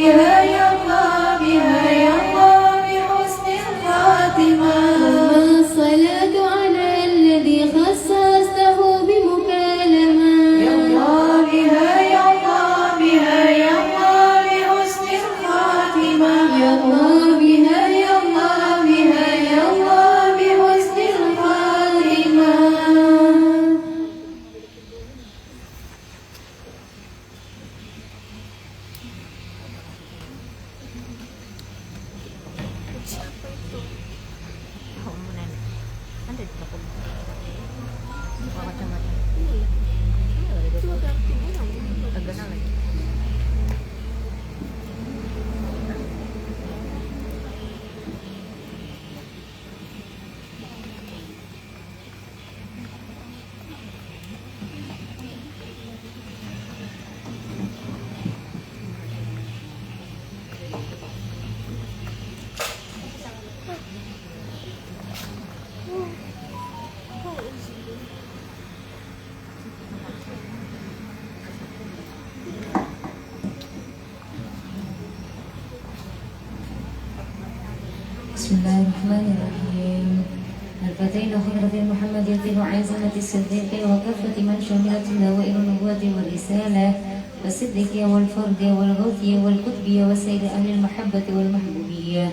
بها يا الله بها يا الله بحسن الخاتمة. ثم الصلاة على الذي خصصته بمكالمة. يا الله بها يا الله بها يا الله بحسن الخاتمة. يا الله بها يا الله بها يا الله بحسن الخاتمة. بسم الله الرحمن الرحيم. الفتين حضرة المحمدية وعزمة الصديق وكافة من شملت دوائر النبوة والرسالة والصديقية والفردية والغوثية والكتبية وسائر أهل المحبة والمحبوبية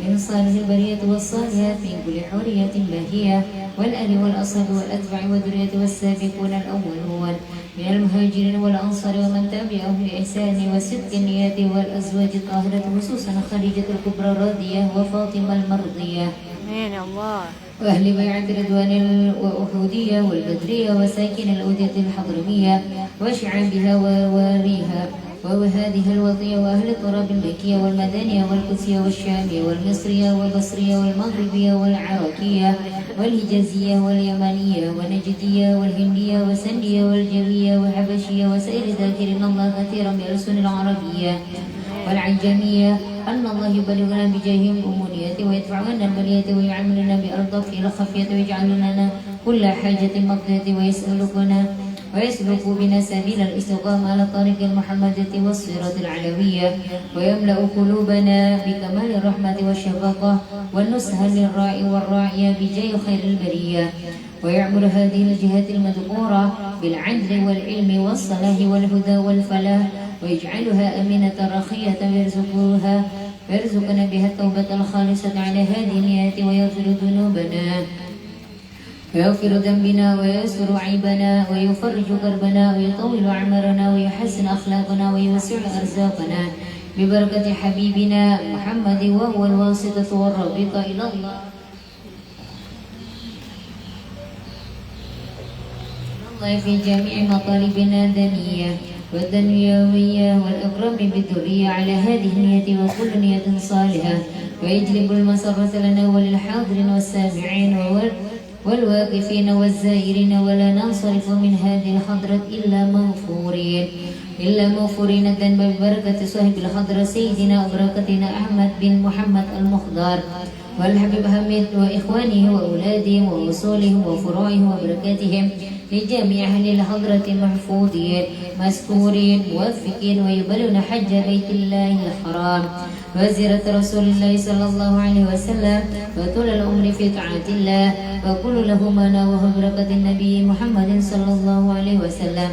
من صالح البرية والصالحات من كل حورية باهية والآل والأصحاب والأتباع والذرية والسابقون الأولون من المهاجرين والأنصار ومن تبعهم بإحسان وصدق النيات والأزواج الطاهرة خصوصا خديجة الكبرى الراضية وفاطمة المرضية آمين يا الله. وأهل بيعة رضوان الأحودية والبدرية وساكن الأودية الحضرمية وشعابها وواريها وهذه الوطية وأهل التراب المكية والمدنية والقدسية والشامية والمصرية والبصرية والمغربية والعراقية والحجازية واليمنية والنجدية والهندية والسندية والجوية والحبشية وسائر ذاكرين الله كثيرا بألسن العربية والعجمية أن الله يبلغنا بجاههم الأمنية ويدفع عنا البلية ويعملنا بألطف إلى خفية ويجعل لنا كل حاجة مقضية ويسلك بنا سبيل الاستقامة على طريق المحمدية والصراط العلوية ويملأ قلوبنا بكمال الرحمة والشفقة والنصح للراعي والراعية بجاه خير البرية ويعمل هذه الجهات المذكورة بالعدل والعلم والصلاح والهدى والفلاح ويجعلها أمينة رخية ويرزقنا بها التوبة الخالصة على هذه النيات ويغفر ذنوبنا ويغفر ذنبنا ويستر عيبنا ويفرج كربنا ويطول أعمارنا ويحسن أخلاقنا ويوسع أرزاقنا ببركة حبيبنا محمد وهو الواسطة والرابطة إلى الله في جميع مطالبنا الدنيا والدنيوية والإكرام بالذرية على هذه النية وكل نية صالحة ويجلب المسرة لنا وللحاضرين والسامعين والواقفين والزائرين ولا ننصرف من هذه الحضرة إلا مغفورين الذنب ببركة صاحب الحضرة سيدنا وبركتنا أحمد بن محمد المختار والحبيب حميد وإخوانه وأولادهم وأصولهم وفروعهم وبركاتهم لجميع أهل الحضرة محفوظين مذكورين موفقين ويبلغون حج بيت الله الحرام وزيارة رسول الله صلى الله عليه وسلم وطول العمر في طاعة الله وكل له ما نواه بركة النبي محمد صلى الله عليه وسلم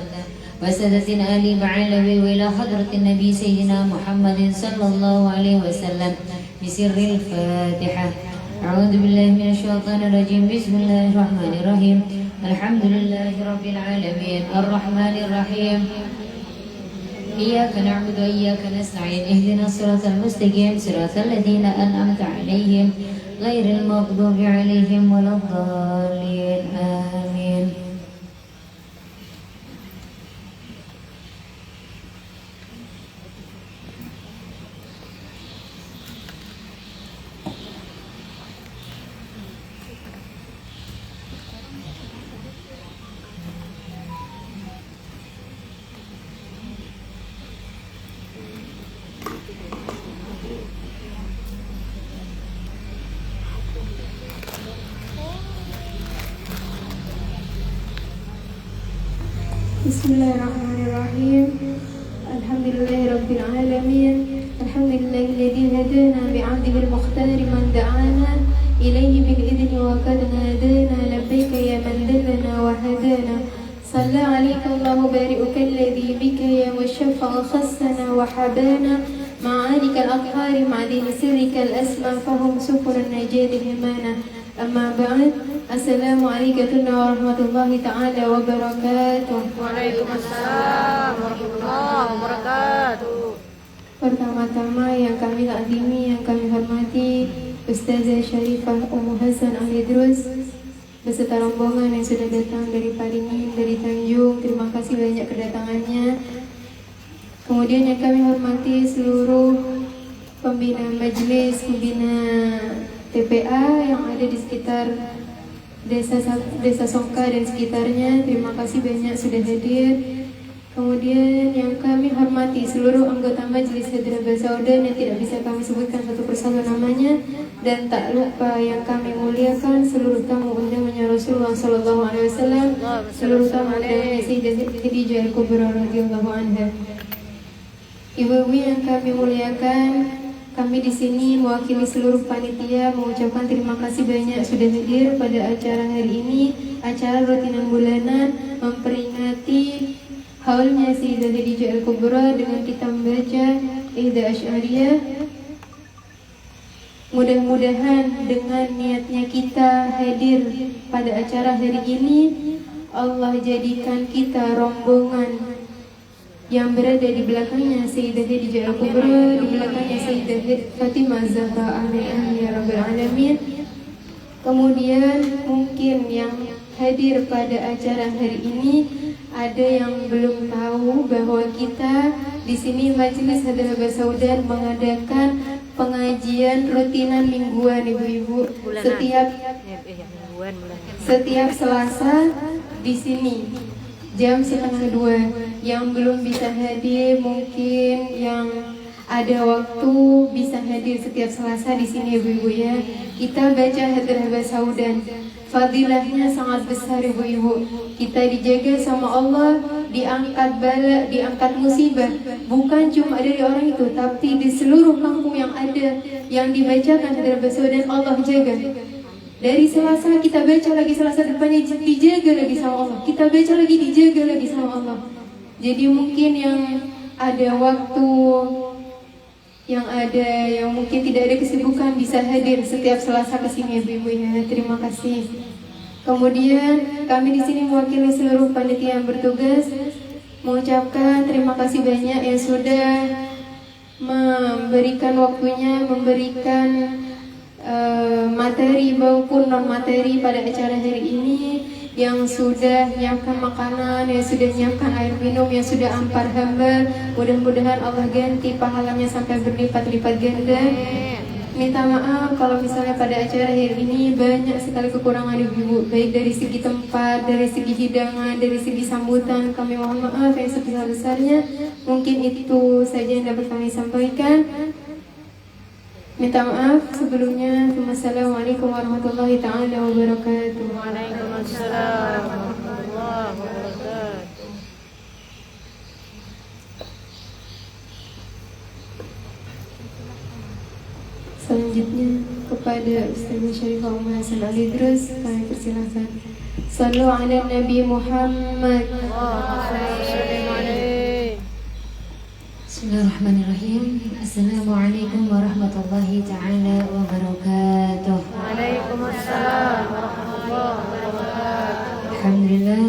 وسادة آل بعلوي وإلى حضرة النبي سيدنا محمد صلى الله عليه وسلم بسر الفاتحة. أعوذ بالله من الشيطان الرجيم. بسم الله الرحمن الرحيم. الحمد لله رب العالمين الرحمن الرحيم إياك نعبد وإياك نستعين اهدنا الصراط المستقيم صراط الذين أنعمت عليهم غير المغضوب عليهم ولا الضالين آمين. بسم الله الرحمن الرحيم. الحمد لله رب العالمين. هدانا بعبده المختار من دعانا إليه بالإذن وقد نادانا لبيك يا من دلنا وهدانا صلى عليك الله بارئك الذي بك يا مشفع خصنا وحبانا معانك الأطهار معدن سرك الأسمى فهم سفر النجاة همانا أما بعد السلام عليكم ورحمة الله تعالى وبركاته. Waalaikumsalam warahmatullahi wabarakatuh. Pertama-tama yang kami takzimi, yang kami hormati Ustazah Syarifah Ummu Hasan Al-Idrus beserta rombongan yang sudah datang dari Paringin, dari Tanjung. Terima kasih banyak kedatangannya. Kemudian yang kami hormati seluruh pembina majelis, pembina TPA yang ada di sekitar Desa Songka dan sekitarnya. Terima kasih banyak sudah hadir. Kemudian yang kami hormati seluruh anggota Majelis Hadrat Basaudan yang tidak bisa kami sebutkan satu persatu namanya, dan tak lupa yang kami muliakan seluruh tamu undangannya Rasulullah Sallallahu Alaihi Wasallam, seluruh tamu undangannya Sayyidah Khadijah Al-Kubra radhiyallahu anha. Ibu-ibu yang kami muliakan, kami di sini mewakili seluruh panitia mengucapkan terima kasih banyak sudah hadir pada acara hari ini, acara rutinan bulanan memperingati haulnya Sayyidah Khadijah Al-Kubra dengan kita membaca Ihda Asy'ariyah. Mudah-mudahan dengan niatnya kita hadir pada acara hari ini, Allah jadikan kita rombongan yang berada di belakangnya Sayyidah Khadijah Al-Kubra, di belakangnya Sayyidah Fatimah Zahra alaiha ya rabbal alamin. Kemudian mungkin yang hadir pada acara hari ini ada yang belum tahu bahwa kita di sini Majelis Hadrat Basaudan mengadakan pengajian rutinan mingguan ibu-ibu setiap Selasa di sini jam 1:30. Yang belum bisa hadir mungkin yang ada waktu bisa hadir setiap Selasa di sini ibu-ibu ya. Kita baca Hadrat Basaudan. Fadilahnya sangat besar ibu-ibu. Kita dijaga sama Allah, diangkat bala, diangkat musibah. Bukan cuma dari orang itu, tapi di seluruh kampung yang ada yang dibacakan Hadrat Basaudan Allah jaga. Dari Selasa kita baca lagi, Selasa depannya dijaga lagi sama Allah. Kita baca lagi, dijaga lagi sama Allah. Jadi mungkin yang ada waktu, yang mungkin tidak ada kesibukan bisa hadir setiap Selasa ke sini ibu-ibu ya. Terima kasih. Kemudian kami di sini mewakili seluruh panitia yang bertugas mengucapkan terima kasih banyak yang sudah memberikan waktunya, memberikan materi maupun non materi pada acara hari ini, yang sudah menyiapkan makanan, yang sudah menyiapkan air minum, yang sudah ampar hamba. Mudah-mudahan Allah ganti pahalanya sampai berlipat-lipat ganda. Minta maaf kalau misalnya pada acara hari ini banyak sekali kekurangan ibu-ibu, baik dari segi tempat, dari segi hidangan, dari segi sambutan. Kami mohon maaf yang sebesar-besarnya. Mungkin itu saja yang dapat kami sampaikan. Minta maaf sebelumnya. Wassalamualaikum warahmatullahi taala wabarakatuh. Waalaikumsalam warahmatullahi wabarakatuh. Selanjutnya kepada Ustazah Syarifah Ummu Hasan Al-Idrus kami persilahkan. Sallu ala Nabi Muhammad. Bismillahirrahmanirrahim. Assalamualaikum warahmatullahi ta'ala wabarakatuh. Waalaikumsalam warahmatullahi wabarakatuh. Alhamdulillah.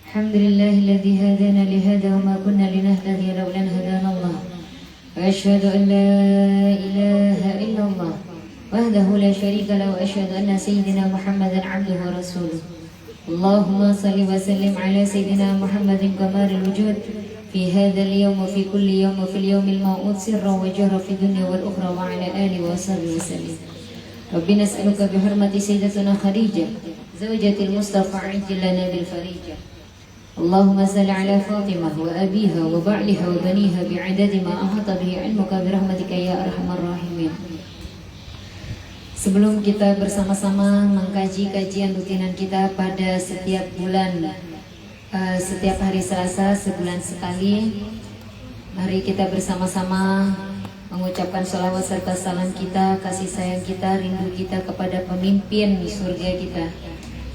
Alhamdulillahilladzi hadana lihada wa ma kunna linahtadiya lawla an hadana Allah. Wa asyhadu an la ilaha illallah wahdahu la syarika lahu wa asyhadu anna sayyidina Muhammadan 'abduhu wa rasuluh. Allahumma salli wa sallim ala sayyidina Muhammadin kamaril wujud في هذا اليوم وفي كل يوم وفي اليوم الموعود سرا وجهرا في الدنيا والأخرى وعلى آله وصحبه وسلم. ربنا نسألك بحرمة سيدتنا خديجة زوجة المصطفى عجل لنا بالفريجة. اللهم صل على فاطمة وأبيها وبعلها وبنيها بعدد ما أحاط به علمك برحمتك يا أرحم الراحمين. Sebelum kita bersama-sama mengkaji kajian rutinan kita pada setiap bulan, setiap hari Selasa sebulan sekali, mari kita bersama-sama mengucapkan salawat serta salam kita, kasih sayang kita, rindu kita kepada pemimpin surga kita,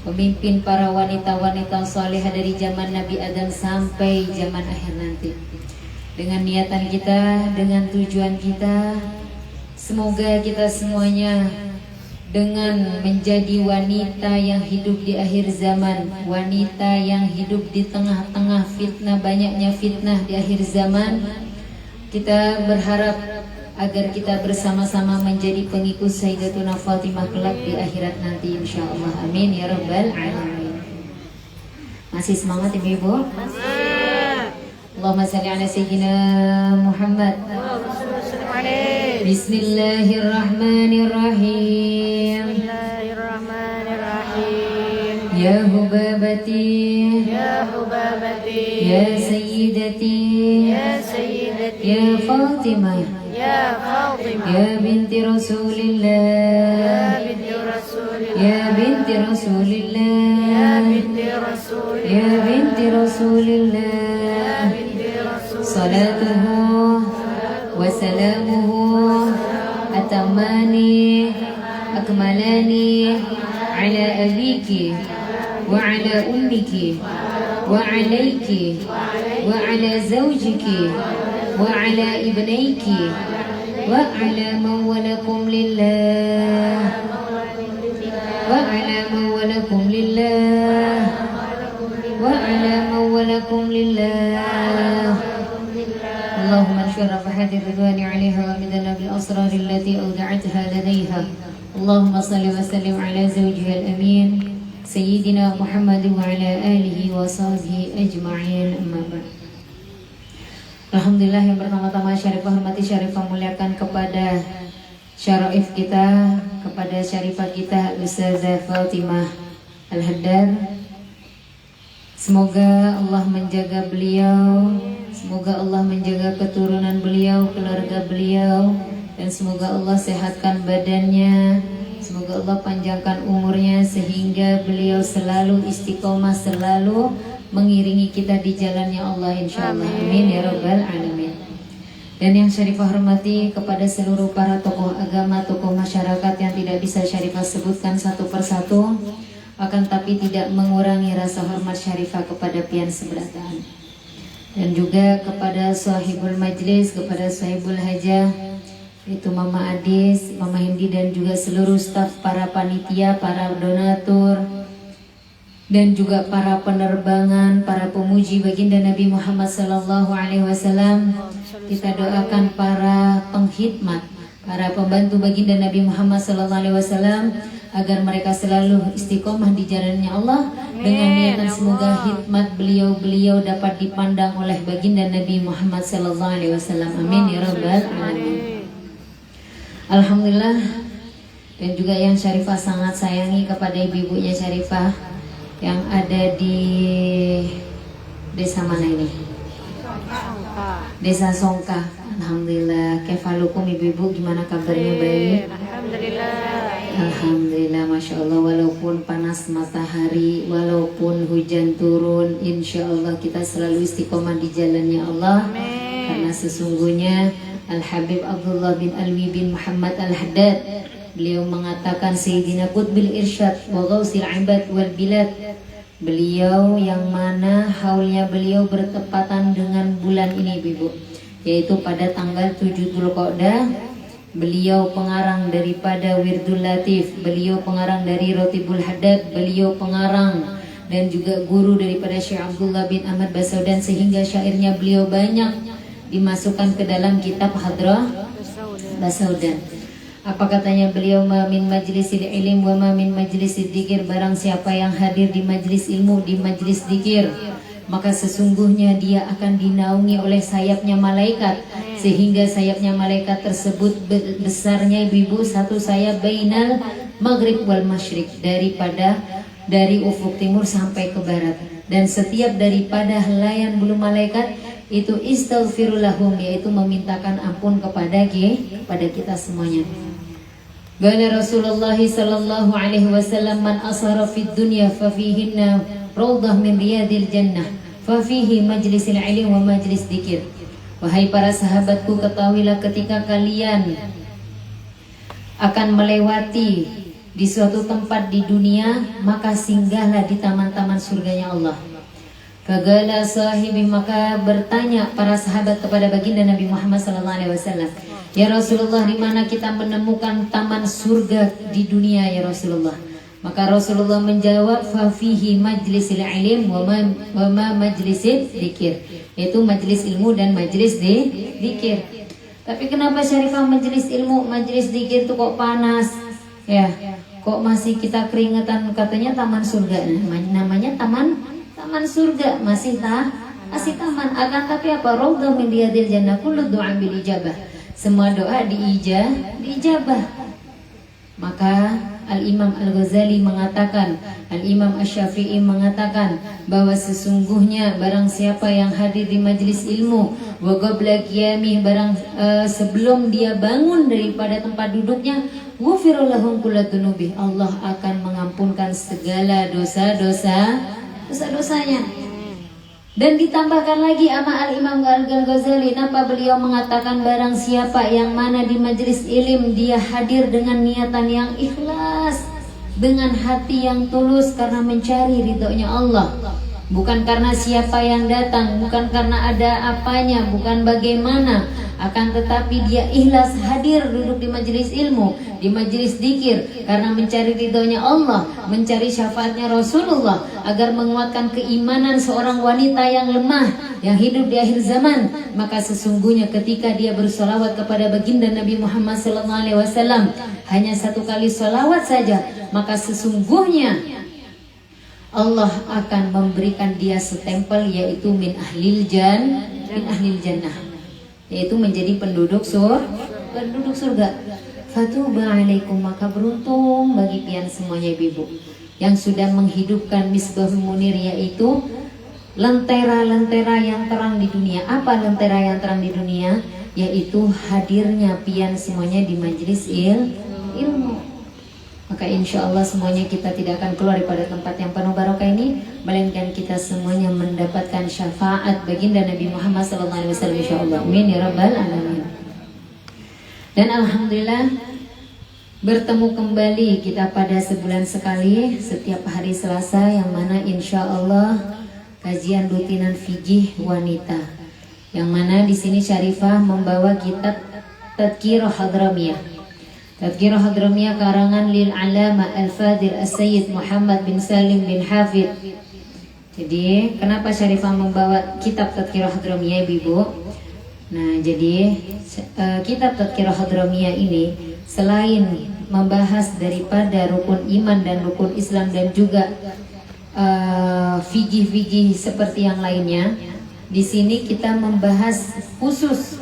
pemimpin para wanita-wanita salihah dari zaman Nabi Adam sampai zaman akhir nanti. Dengan niatan kita, dengan tujuan kita, semoga kita semuanya dengan menjadi wanita yang hidup di akhir zaman, wanita yang hidup di tengah-tengah fitnah, banyaknya fitnah di akhir zaman. Kita berharap agar kita bersama-sama menjadi pengikut Sayyidatuna Fatimah kelak di akhirat nanti insyaallah. Amin ya rabbal alamin. Masih semangat ibu-ibu? Allahumma salli ala sayyidina Muhammad. Bismillahirrahmanirrahim. Ya hubabati, Ya hubabati, ya sayyidati, Ya sayyidati, ya Fatimah, Ya Fatimah, ya binti Ya Rasulillah, binti Rasulillah, ya binti Ya Rasulillah, binti Rasulillah, ya binti Ya Rasulillah. binti Rasulillah, Salatuhu wa salamuhu atamani akmalani ala abiki wa ala ummiki wa alayki wa ala zawjiki wa ala ibnayki wa ala man walakum lillah wa ala man walakum lillah wa ala man walakum lillah. اللهم انشر رفحات الرضوان عليها ومدنا بالأسرار التي أودعتها لديها. اللهم صل وسلم على زوجها الأمين سيدنا محمد وعلى آله وصحبه أجمعين. أما بعد. Alhamdulillah, yang pertama-tama Syarifah hormati, Syarifah muliakan kepada syaraif kita, kepada Syarifah kita Ustazah Fatimah Al-Haddad. Semoga Allah menjaga beliau, semoga Allah menjaga keturunan beliau, keluarga beliau, dan semoga Allah sehatkan badannya, semoga Allah panjangkan umurnya sehingga beliau selalu istiqomah, selalu mengiringi kita di jalannya Allah insyaallah. Amin ya rabbal alamin. Dan yang Syarifah hormati kepada seluruh para tokoh agama, tokoh masyarakat yang tidak bisa Syarifah sebutkan satu persatu, akan tapi tidak mengurangi rasa hormat Syarifah kepada pian seberataan. Dan juga kepada sahibul majlis, kepada sahibul hajah, itu Mama Adis, Mama Hindi, dan juga seluruh staf, para panitia, para donatur, dan juga para penerbangan, para pemuji baginda Nabi Muhammad SAW. Kita doakan para pengkhidmat, para pembantu baginda Nabi Muhammad SAW, agar mereka selalu istiqomah di jalannya Allah. Dengan niatan semoga khidmat beliau-beliau dapat dipandang oleh baginda Nabi Muhammad SAW. Amin ya rabbal alamin. Alhamdulillah. Dan juga yang Syarifah sangat sayangi kepada ibu-ibunya Syarifah yang ada di desa mana ini? Desa Songka. Alhamdulillah. Kefalukum ibu-ibu, gimana kabarnya? Baik? Alhamdulillah. Alhamdulillah, Masya Allah. Walaupun panas matahari, walaupun hujan turun, insya Allah kita selalu istiqomah di jalannya Allah. Amin. Karena sesungguhnya Al-Habib Abdullah bin Alwi bin Muhammad Al-Haddad, beliau mengatakan Sayyidina Qutbil Irsyad wa Ghausil Ibad wal Bilad. Beliau yang mana haulnya beliau bertepatan dengan bulan ini ibu, yaitu pada tanggal 7 Dzulqa'dah. Beliau pengarang daripada Wirdul Latif, beliau pengarang dari Rotibul Haddad, beliau pengarang dan juga guru daripada Syekh Abdullah bin Ahmad Basaudan, sehingga syairnya beliau banyak dimasukkan ke dalam kitab Hadrah Basaudan. Apa katanya beliau? Ma min majlisil ilim wa ma min majlisid dzikir. Barang siapa yang hadir di majlis ilmu, di majlis dzikir, maka sesungguhnya dia akan dinaungi oleh sayapnya malaikat, sehingga sayapnya malaikat tersebut besarnya ibu-ibu satu sayap bainal maghrib wal masyrik, dari ufuk timur sampai ke barat. Dan setiap daripada helaian bulu malaikat itu istaghfirulahum, yaitu memintakan ampun kepada kita semuanya. Qala Rasulullah sallallahu alaihi wasallam, man asara fid dunya fa fihinna rawdah min riyadil jannah fa fihi majlisil ilm wa majlis dzikir Wahai para sahabatku, ketahuilah ketika kalian akan melewati di suatu tempat di dunia, maka singgahlah di taman-taman surganya Allah. Faqala sahibi, maka bertanya para sahabat kepada baginda Nabi Muhammad SAW, ya Rasulullah, di mana kita menemukan taman surga di dunia ya Rasulullah? Maka Rasulullah menjawab, fafihi majlisil ilm wa ma majlisil dzikir, yaitu majlis ilmu dan majlis dzikir. Tapi kenapa Syarifah majlis ilmu, majlis dzikir itu kok panas? Ya, kok masih kita keringetan? Katanya taman surga. Namanya taman surga, masih taman. Akan tapi apa? Raudhah min riyadil jannah, kullu du'a bil ijabah. Semua doa diijabah. Maka Al-Imam Al-Ghazali mengatakan, Al-Imam Asy-Syafi'i mengatakan bahwa sesungguhnya barang siapa yang hadir di majlis ilmu wa qabla qiyamih, sebelum dia bangun daripada tempat duduknya, ghufira lahum kullu dzunubih, Allah akan mengampunkan segala dosa-dosanya. Dan ditambahkan lagi sama Al-Imam Al-Ghazali, napa beliau mengatakan barang siapa yang mana di majelis ilim dia hadir dengan niatan yang ikhlas, dengan hati yang tulus karena mencari ridhonya Allah, bukan karena siapa yang datang, bukan karena ada apanya, bukan bagaimana, akan tetapi dia ikhlas hadir duduk di majelis ilmu, di majelis dzikir karena mencari ridhonya Allah, mencari syafaatnya Rasulullah, agar menguatkan keimanan seorang wanita yang lemah yang hidup di akhir zaman. Maka sesungguhnya ketika dia bersolawat kepada baginda Nabi Muhammad SAW, hanya satu kali solawat saja, maka sesungguhnya Allah akan memberikan dia setempel, yaitu min ahlil jannah, yaitu menjadi penduduk surga. Fatuba alaikum, maka beruntung bagi pian semuanya ibu yang sudah menghidupkan misbahul munir, yaitu lentera-lentera yang terang di dunia. Apa lentera yang terang di dunia? Yaitu hadirnya pian semuanya di majelis ilmu. Maka insya Allah semuanya kita tidak akan keluar daripada tempat yang penuh barokah ini, melainkan kita semuanya mendapatkan syafaat baginda Nabi Muhammad SAW, insya Allah. Amin ya rabbal alamin. Dan alhamdulillah bertemu kembali kita pada sebulan sekali setiap hari Selasa, yang mana insya Allah kajian rutinan fikih wanita, yang mana di sini Syarifah membawa kitab Tadhkirah Hadramiyah. Tadhkirah Hadramiyah karangan lil alama al-fadil as-sayyid Muhammad bin Salim bin Hafid. Jadi kenapa Syarifah membawa kitab Tadhkirah Hadramiyah ibu? Nah, jadi kitab Tadhkirah Hadramiyah ini selain membahas daripada rukun iman dan rukun Islam dan juga fikih-fikih seperti yang lainnya, di sini kita membahas khusus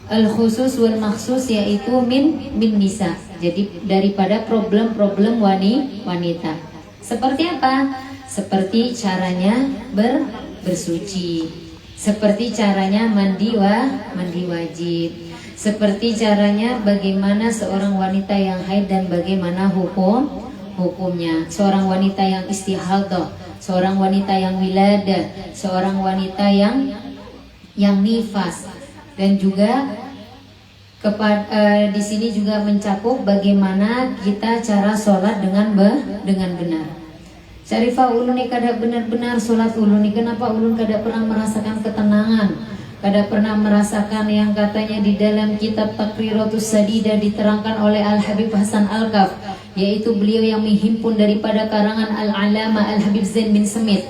al-khusus wal makhsus, yaitu min nisa. Jadi daripada problem-problem wanita. Seperti apa? Seperti caranya bersuci, seperti caranya mandi wajib, seperti caranya bagaimana seorang wanita yang haid dan bagaimana hukumnya, seorang wanita yang istihadah, seorang wanita yang wiladah, seorang wanita yang nifas, dan juga di sini juga mencakup bagaimana kita cara sholat dengan benar. Syarifah uluni kada benar-benar sholat uluni. Kenapa ulun kada pernah merasakan ketenangan, kada pernah merasakan yang katanya di dalam kitab Taqriratus Sadidah diterangkan oleh Al-Habib Hasan Al-Kaf, yaitu beliau yang menghimpun daripada karangan Al-Alama Al-Habib Zain bin Semit.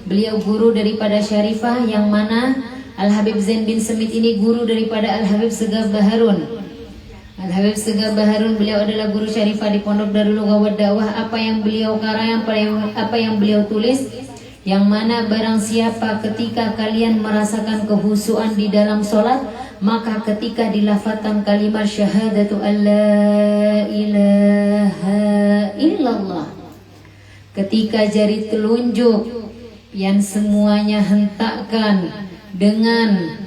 Beliau guru daripada Syarifah, yang mana Al-Habib Zain bin Semit ini guru daripada Al-Habib Segaf Baharun. Al-Habib Segaf Baharun, beliau adalah guru Syarifah di Pondok Darul Lughah wa Dakwah. Apa yang beliau karang, apa yang beliau tulis, yang mana barang siapa ketika kalian merasakan kehusuan di dalam sholat, maka ketika dilafazkan kalimat syahadatu alla ilaha illallah, ketika jari telunjuk yang semuanya hentakkan dengan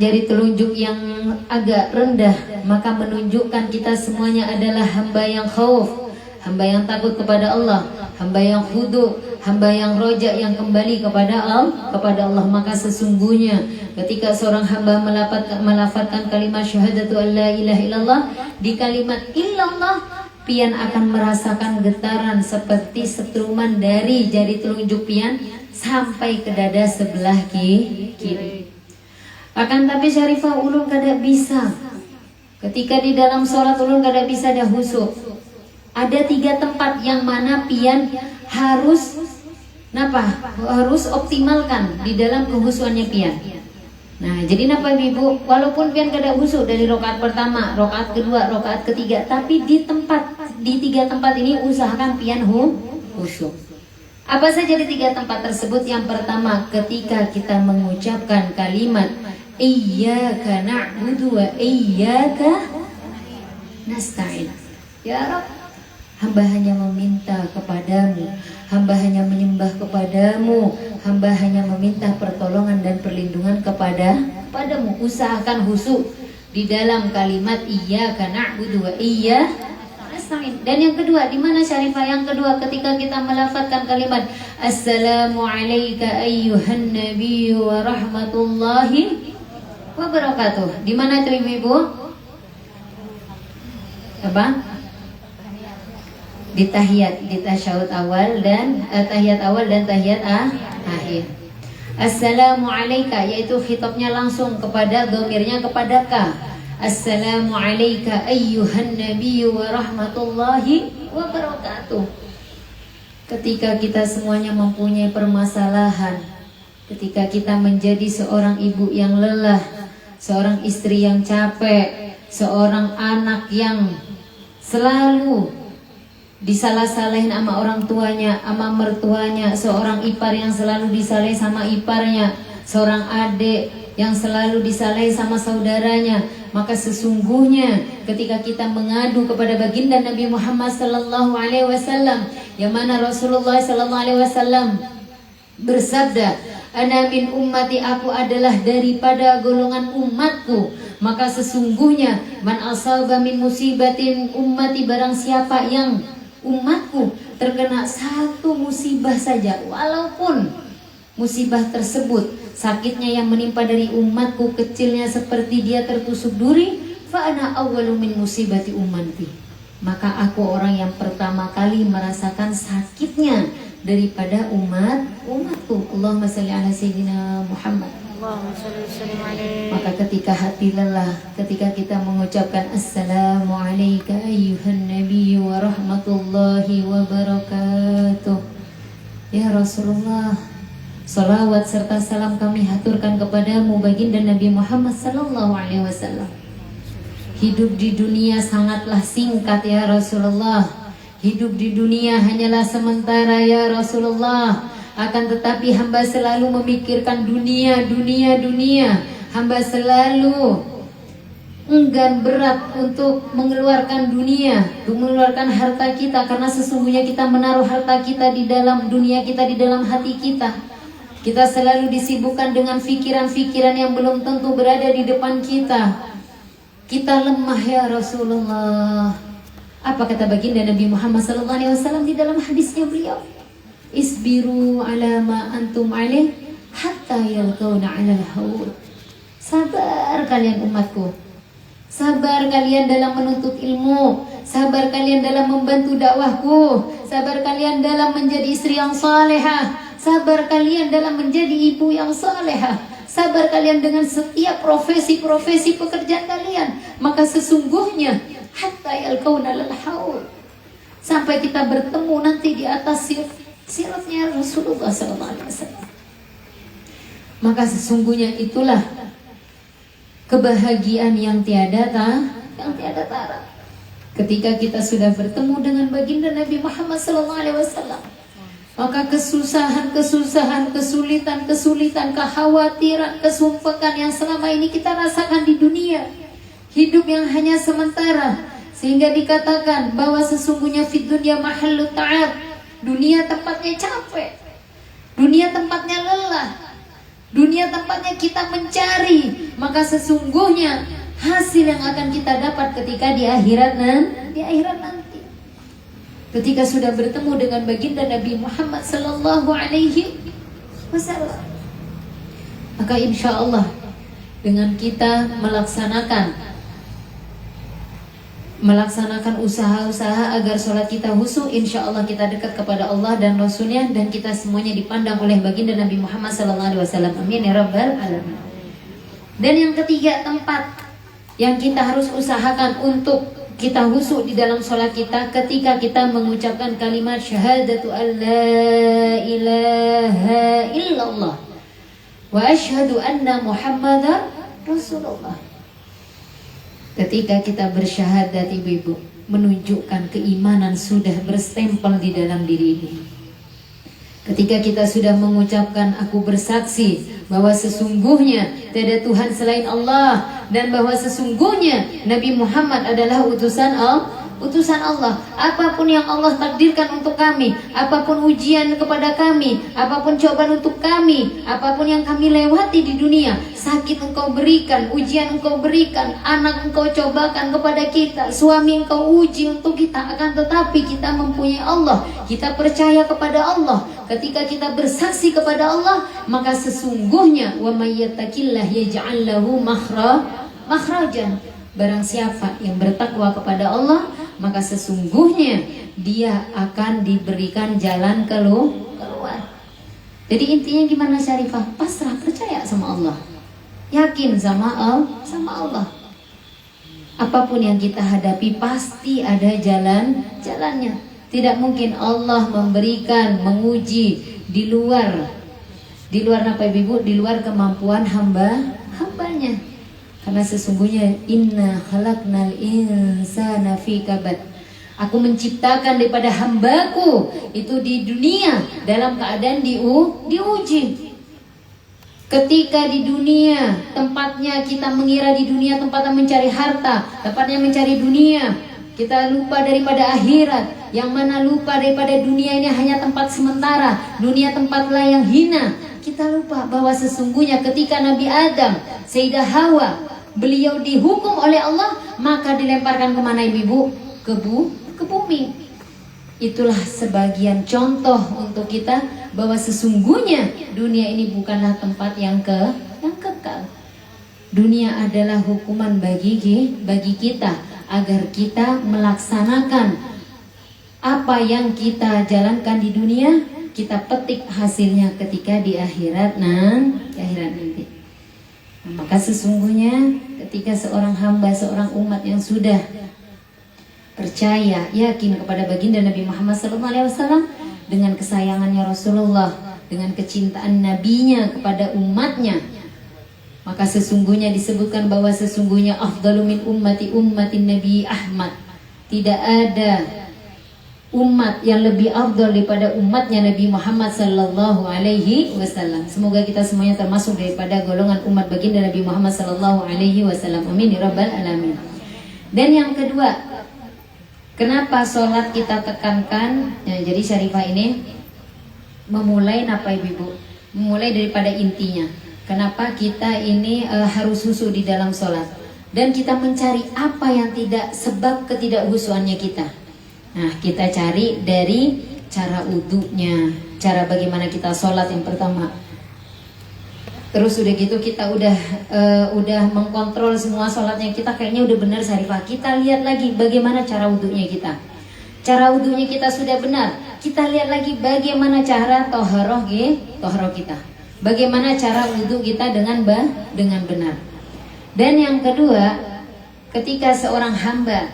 jari telunjuk yang agak rendah, maka menunjukkan kita semuanya adalah hamba yang khauf, hamba yang takut kepada Allah, hamba yang khudu, hamba yang roja yang kembali kepada Allah. Maka sesungguhnya ketika seorang hamba melafazkan kalimat syahadatu alla ilaha illallah, di kalimat illallah pian akan merasakan getaran seperti setruman dari jari telunjuk pian sampai ke dada sebelah kiri. Akan tapi Syarifah ulun kada bisa. Ketika di dalam sholat ulun kada bisa ada khusyuk. Ada 3 tempat yang mana pian harus optimalkan di dalam kehusuannya pian. Nah, jadi napa Ibu? Walaupun pian kada khusyuk dari rakaat pertama, rakaat kedua, rakaat ketiga, tapi di 3 tempat ini usahakan pian khusyuk. Apa saja di 3 tempat tersebut? Yang pertama, ketika kita mengucapkan kalimat iyyaka na'budu wa iyyaka nasta'in. Ya Rabb, hamba hanya meminta kepadamu, hamba hanya menyembah kepadamu, hamba hanya meminta pertolongan dan perlindungan kepadamu. Usahakan khusyuk di dalam kalimat iyyaka na'budu wa iyyaka nasta'in. Dan yang kedua, di mana Syarifah? Yang kedua, ketika kita melafazkan kalimat assalamu alayka ayyuhan nabiyyu wa rahmatullahi wa barakatuh. Di mana itu Ibu? Apa? Di tahiyat, di tasyahud awal dan tahiyat awal dan tahiyat akhir. Assalamu alayka, yaitu khitabnya langsung kepada dhamirnya kepada ka. Assalamu alayka ayyuhan nabiyyu wa rahmatullahi wa barakatuh. Ketika kita semuanya mempunyai permasalahan, ketika kita menjadi seorang ibu yang lelah, seorang istri yang capek, seorang anak yang selalu disalah-salahin sama orang tuanya, sama mertuanya, seorang ipar yang selalu disalahin sama iparnya, seorang adik yang selalu disalahin sama saudaranya, maka sesungguhnya ketika kita mengadu kepada baginda Nabi Muhammad sallallahu alaihi wasallam, yang mana Rasulullah sallallahu alaihi wasallam bersabda, ana min ummati, aku adalah daripada golongan umatku, maka sesungguhnya man asaba min musibatin ummati, barang siapa yang umatku terkena satu musibah saja, walaupun musibah tersebut sakitnya yang menimpa dari umatku kecilnya seperti dia tertusuk duri, fa ana awwalu min musibati ummati, maka aku orang yang pertama kali merasakan sakitnya daripada umatku. Allahumma shalli ala sayyidina Muhammad. Maka ketika hati lelah, ketika kita mengucapkan assalamu alayka ayyuhan nabiyyu wa rahmatullahi wa barakatuh, ya Rasulullah, salawat serta salam kami haturkan kepadamu baginda Nabi Muhammad sallallahu alaihi wasallam. Hidup di dunia sangatlah singkat ya Rasulullah. Hidup di dunia hanyalah sementara ya Rasulullah. Akan tetapi hamba selalu memikirkan dunia. Hamba selalu enggan berat untuk mengeluarkan dunia, untuk mengeluarkan harta kita, karena sesungguhnya kita menaruh harta kita di dalam dunia kita, di dalam hati kita. Kita selalu disibukkan dengan pikiran-pikiran yang belum tentu berada di depan kita. Kita lemah ya Rasulullah. Apa kata baginda Nabi Muhammad SAW di dalam hadisnya beliau? Isbiru ala ma antum alaih hatta yalqawna ala al-haud. Sabar kalian umatku. Sabar kalian dalam menuntut ilmu. Sabar kalian dalam membantu dakwahku. Sabar kalian dalam menjadi istri yang salehah. Sabar kalian dalam menjadi ibu yang salehah. Sabar kalian dengan setiap profesi-profesi pekerjaan kalian. Maka sesungguhnya hatta yalqawna ala al-haud, sampai kita bertemu nanti di atas siratnya Rasulullah SAW. Maka sesungguhnya itulah kebahagiaan yang tiada tara. Ketika kita sudah bertemu dengan baginda Nabi Muhammad SAW, maka kesusahan, kesulitan, kekhawatiran, kesumpakan yang selama ini kita rasakan di dunia, hidup yang hanya sementara, sehingga dikatakan bahwa sesungguhnya fid dunya mahallut ta'ab, dunia tempatnya capek, dunia tempatnya lelah, dunia tempatnya kita mencari, maka sesungguhnya hasil yang akan kita dapat ketika di akhirat nanti. ketika sudah bertemu dengan baginda Nabi Muhammad sallallahu alaihi wasallam. Maka insya Allah dengan kita melaksanakan usaha-usaha agar sholat kita khusyuk, insya Allah kita dekat kepada Allah dan Rasulnya, dan kita semuanya dipandang oleh baginda Nabi Muhammad sallallahu alaihi wasallam. Amin ya rabbal alamin. Dan yang ketiga, tempat yang kita harus usahakan untuk kita khusyuk di dalam sholat kita ketika kita mengucapkan kalimat syahadatu an la ilaha illallah wa asyhadu anna muhammadar rasulullah. Ketika kita bersyahadat, ibu-ibu, menunjukkan keimanan sudah berstempel di dalam diri ini. Ketika kita sudah mengucapkan aku bersaksi bahwa sesungguhnya tiada Tuhan selain Allah dan bahwa sesungguhnya Nabi Muhammad adalah utusan Allah. Apapun yang Allah takdirkan untuk kami, apapun ujian kepada kami, apapun cobaan untuk kami, apapun yang kami lewati di dunia, sakit engkau berikan, ujian engkau berikan, anak engkau cobakan kepada kita, suami engkau uji untuk kita, akan tetapi kita mempunyai Allah, kita percaya kepada Allah. Ketika kita bersaksi kepada Allah, maka sesungguhnya wa may yattaqillah yaj'al lahu makhrajan. Barang siapa yang bertakwa kepada Allah, maka sesungguhnya dia akan diberikan jalan keluar. Jadi intinya gimana Syarifah? Pasrah, percaya sama Allah, yakin sama Allah. Apapun yang kita hadapi pasti ada jalannya. Tidak mungkin Allah memberikan, menguji di luar apa ibu? Di luar kemampuan hambanya. Karena sesungguhnya inna khalaqnal insana fi kabad. Aku menciptakan daripada hambaku itu di dunia dalam keadaan diuji. Ketika di dunia tempatnya kita mengira di dunia tempatnya mencari harta, tempatnya mencari dunia, kita lupa daripada akhirat. Yang mana lupa daripada dunia ini hanya tempat sementara, dunia tempatlah yang hina. Kita lupa bahwa sesungguhnya ketika Nabi Adam, Sayyidah Hawa, beliau dihukum oleh Allah, maka dilemparkan kemana ibu? Ke bumi. Itulah sebagian contoh untuk kita bahwa sesungguhnya dunia ini bukanlah tempat yang kekal. Dunia adalah hukuman bagi kita agar kita melaksanakan apa yang kita jalankan di dunia, kita petik hasilnya ketika di akhirat nanti. Maka sesungguhnya ketika seorang hamba, seorang umat yang sudah percaya, yakin kepada baginda Nabi Muhammad SAW dengan kesayangannya Rasulullah, dengan kecintaan nabinya kepada umatnya, maka sesungguhnya disebutkan bahwa sesungguhnya afdalu min ummatin Nabi Ahmad. Tidak ada umat yang lebih afdal daripada umatnya Nabi Muhammad sallallahu alaihi wasallam. Semoga kita semuanya termasuk daripada golongan umat baginda Nabi Muhammad sallallahu alaihi wasallam. Amin ya rabbal alamin. Dan yang kedua, kenapa sholat kita tekankan? Ya, jadi Syarifah ini memulai apa ibu? Memulai daripada intinya. Kenapa kita ini harus khusyuk di dalam sholat? Dan kita mencari apa yang tidak sebab ketidakhusyuannya kita. Nah, kita cari dari cara wudunya, cara bagaimana kita sholat yang pertama. Terus udah gitu kita udah mengkontrol semua sholatnya kita, kayaknya udah benar Syarifah. Kita lihat lagi bagaimana cara wudunya kita. Cara wudunya kita sudah benar. Kita lihat lagi bagaimana cara toharoh kita. Bagaimana cara wudu kita dengan benar. Dan yang kedua, ketika seorang hamba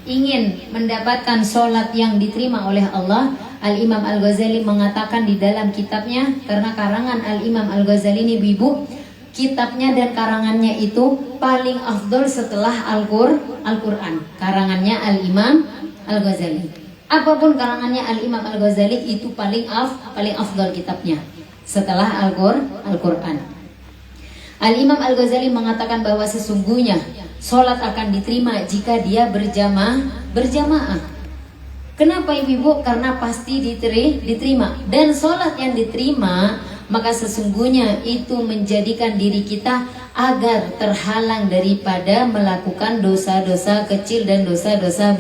ingin mendapatkan sholat yang diterima oleh Allah, Al-Imam Al-Ghazali mengatakan di dalam kitabnya, karena karangan Al-Imam Al-Ghazali ini ibu, kitabnya dan karangannya itu paling afdol setelah Al-Quran. Karangannya Al-Imam Al-Ghazali. Apapun karangannya Al-Imam Al-Ghazali itu paling afdol kitabnya setelah Al-Quran. Al-Imam Al-Ghazali mengatakan bahwa sesungguhnya sholat akan diterima jika dia berjamaah. Kenapa ibu? Karena pasti diterima. Dan sholat yang diterima, maka sesungguhnya itu menjadikan diri kita agar terhalang daripada melakukan dosa-dosa kecil dan dosa-dosa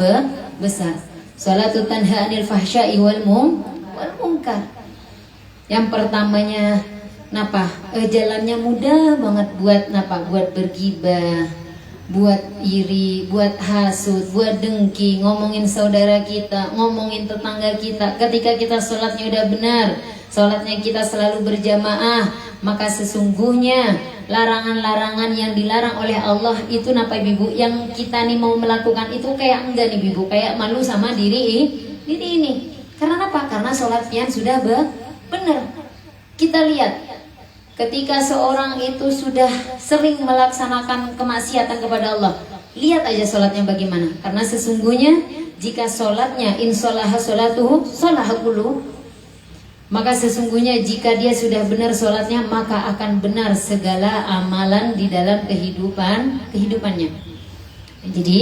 besar. Salatu tanha anil fahsya'i wal munkar. Yang pertamanya napa? Jalannya mudah banget buat napa? Buat bergibah, buat iri, buat hasud, buat dengki, ngomongin saudara kita, ngomongin tetangga kita. Ketika kita sholatnya udah benar, sholatnya kita selalu berjamaah, maka sesungguhnya larangan-larangan yang dilarang oleh Allah itu napa ibu, yang kita nih mau melakukan itu kayak enggak nih ibu, kayak malu sama diri ini. Karena apa? Karena sholatnya sudah benar. Kita lihat ketika seorang itu sudah sering melaksanakan kemaksiatan kepada Allah, lihat aja sholatnya bagaimana. Karena sesungguhnya jika sholatnya insolaha sholatuhu sholaha kulluhu, maka sesungguhnya jika dia sudah benar sholatnya, maka akan benar segala amalan di dalam kehidupannya. Jadi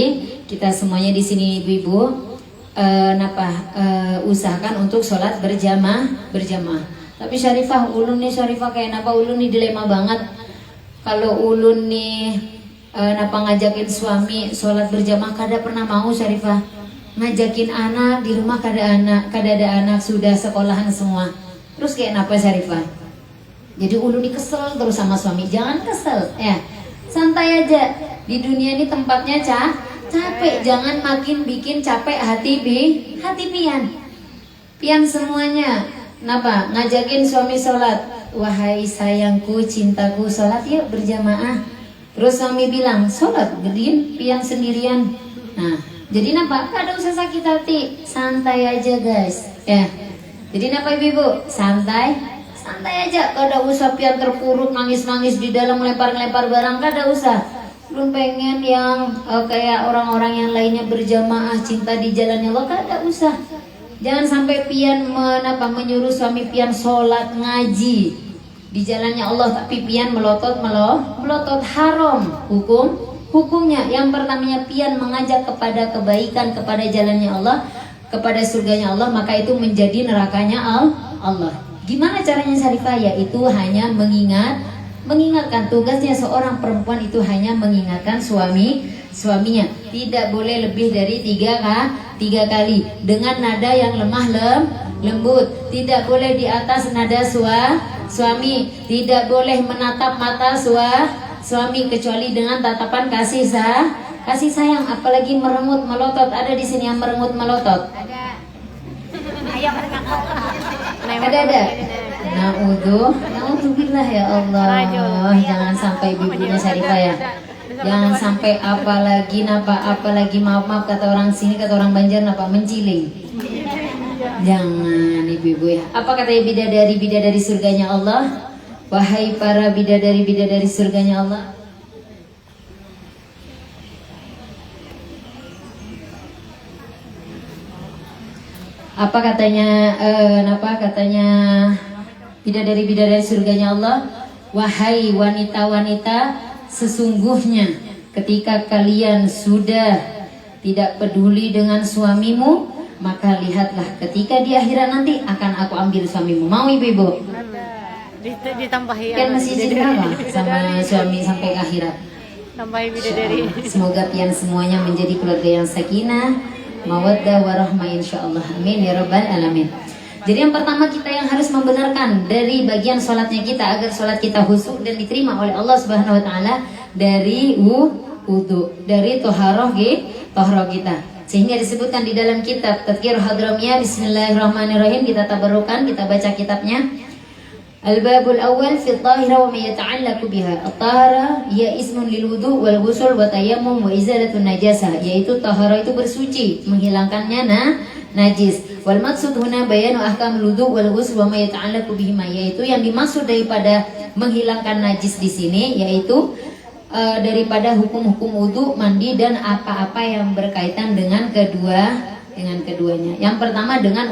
kita semuanya di sini ibu-ibu usahakan untuk sholat berjamaah. Tapi Syarifah, ulun nih Syarifah kayak napa ulun nih dilema banget. Kalau ulun nih napa ngajakin suami sholat berjamaah kada pernah mau Syarifah. Ngajakin anak di rumah kada ada anak sudah sekolahan semua. Terus kayak napa Syarifah? Jadi ulun nih kesel terus sama suami. Jangan kesel ya. Santai aja. Di dunia ini tempatnya capek. Jangan makin bikin capek hati pian semuanya. Napa? Ngajakin suami sholat. Wahai sayangku, cintaku, sholat yuk berjamaah. Terus suami bilang, sholat gedein pian sendirian. Nah, jadi napa? Kada usah sakit hati. Santai aja guys ya. Jadi napa ibu? Santai aja. Kada usah pian terpuruk nangis-nangis di dalam melempar-lempar barang. Kada usah. Belum pengen yang kayak orang-orang yang lainnya berjamaah cinta di jalannya Allah. Kada usah. Jangan sampai pian menyuruh suami pian sholat ngaji di jalannya Allah, tapi pian melotot haram. Hukumnya yang pertamanya pian mengajak kepada kebaikan, kepada jalannya Allah, kepada surganya Allah, maka itu menjadi nerakanya Allah. Gimana caranya Syarifah? Yaitu hanya mengingatkan. Tugasnya seorang perempuan itu hanya mengingatkan suaminya. Tidak boleh lebih dari tiga kali dengan nada yang lemah lembut. Tidak boleh di atas nada suami. Tidak boleh menatap mata suami kecuali dengan tatapan kasih sayang. Apalagi merengut melotot. Ada di sini yang merengut melotot? Ada. Na'udzubillah ya Allah. Jangan sampai bibunya Syarifah ya. Jangan sampai apalagi maaf kata orang sini, kata orang Banjar napa menciling. Jangan ibu-ibu ya. Apa kata bidadari surganya Allah? Wahai para bidadari surganya Allah. Apa katanya bidadari surganya Allah? Wahai wanita-wanita, sesungguhnya ketika kalian sudah tidak peduli dengan suamimu, maka lihatlah ketika di akhirat nanti akan aku ambil suamimu. Mau ibu-ibu? Ditambahi Kan masih cinta sama suami sampai ke akhirat. Tambahi bidadari. Semoga pian semuanya menjadi keluarga yang sakinah, mawaddah warahmah insyaallah. Amin ya rabbal alamin. Jadi yang pertama kita yang harus membenarkan dari bagian sholatnya kita agar sholat kita khusyuk dan diterima oleh Allah Subhanahu Wa Taala dari wudu, dari toharoh kita. Sehingga disebutkan di dalam kitab Tadhkirul Hadramiyah. Bismillahirrahmanirrahim. Kita tabarukan, kita baca kitabnya. Al-babul awal fi at-tahira wa ma yata'allaqu biha. At-tahara hiya ismun lil wudu wal ghusl wa tayammum wa izalatun najasah, yaitu tahara itu bersuci, menghilangkannya najis. Wal maksud huna bayanu ahkam wudu wal ghusl wa ma yata'allaqu bihima, yaitu yang dimaksud daripada menghilangkan najis di sini yaitu daripada hukum-hukum wudu, mandi dan apa-apa yang berkaitan dengan keduanya. Yang pertama dengan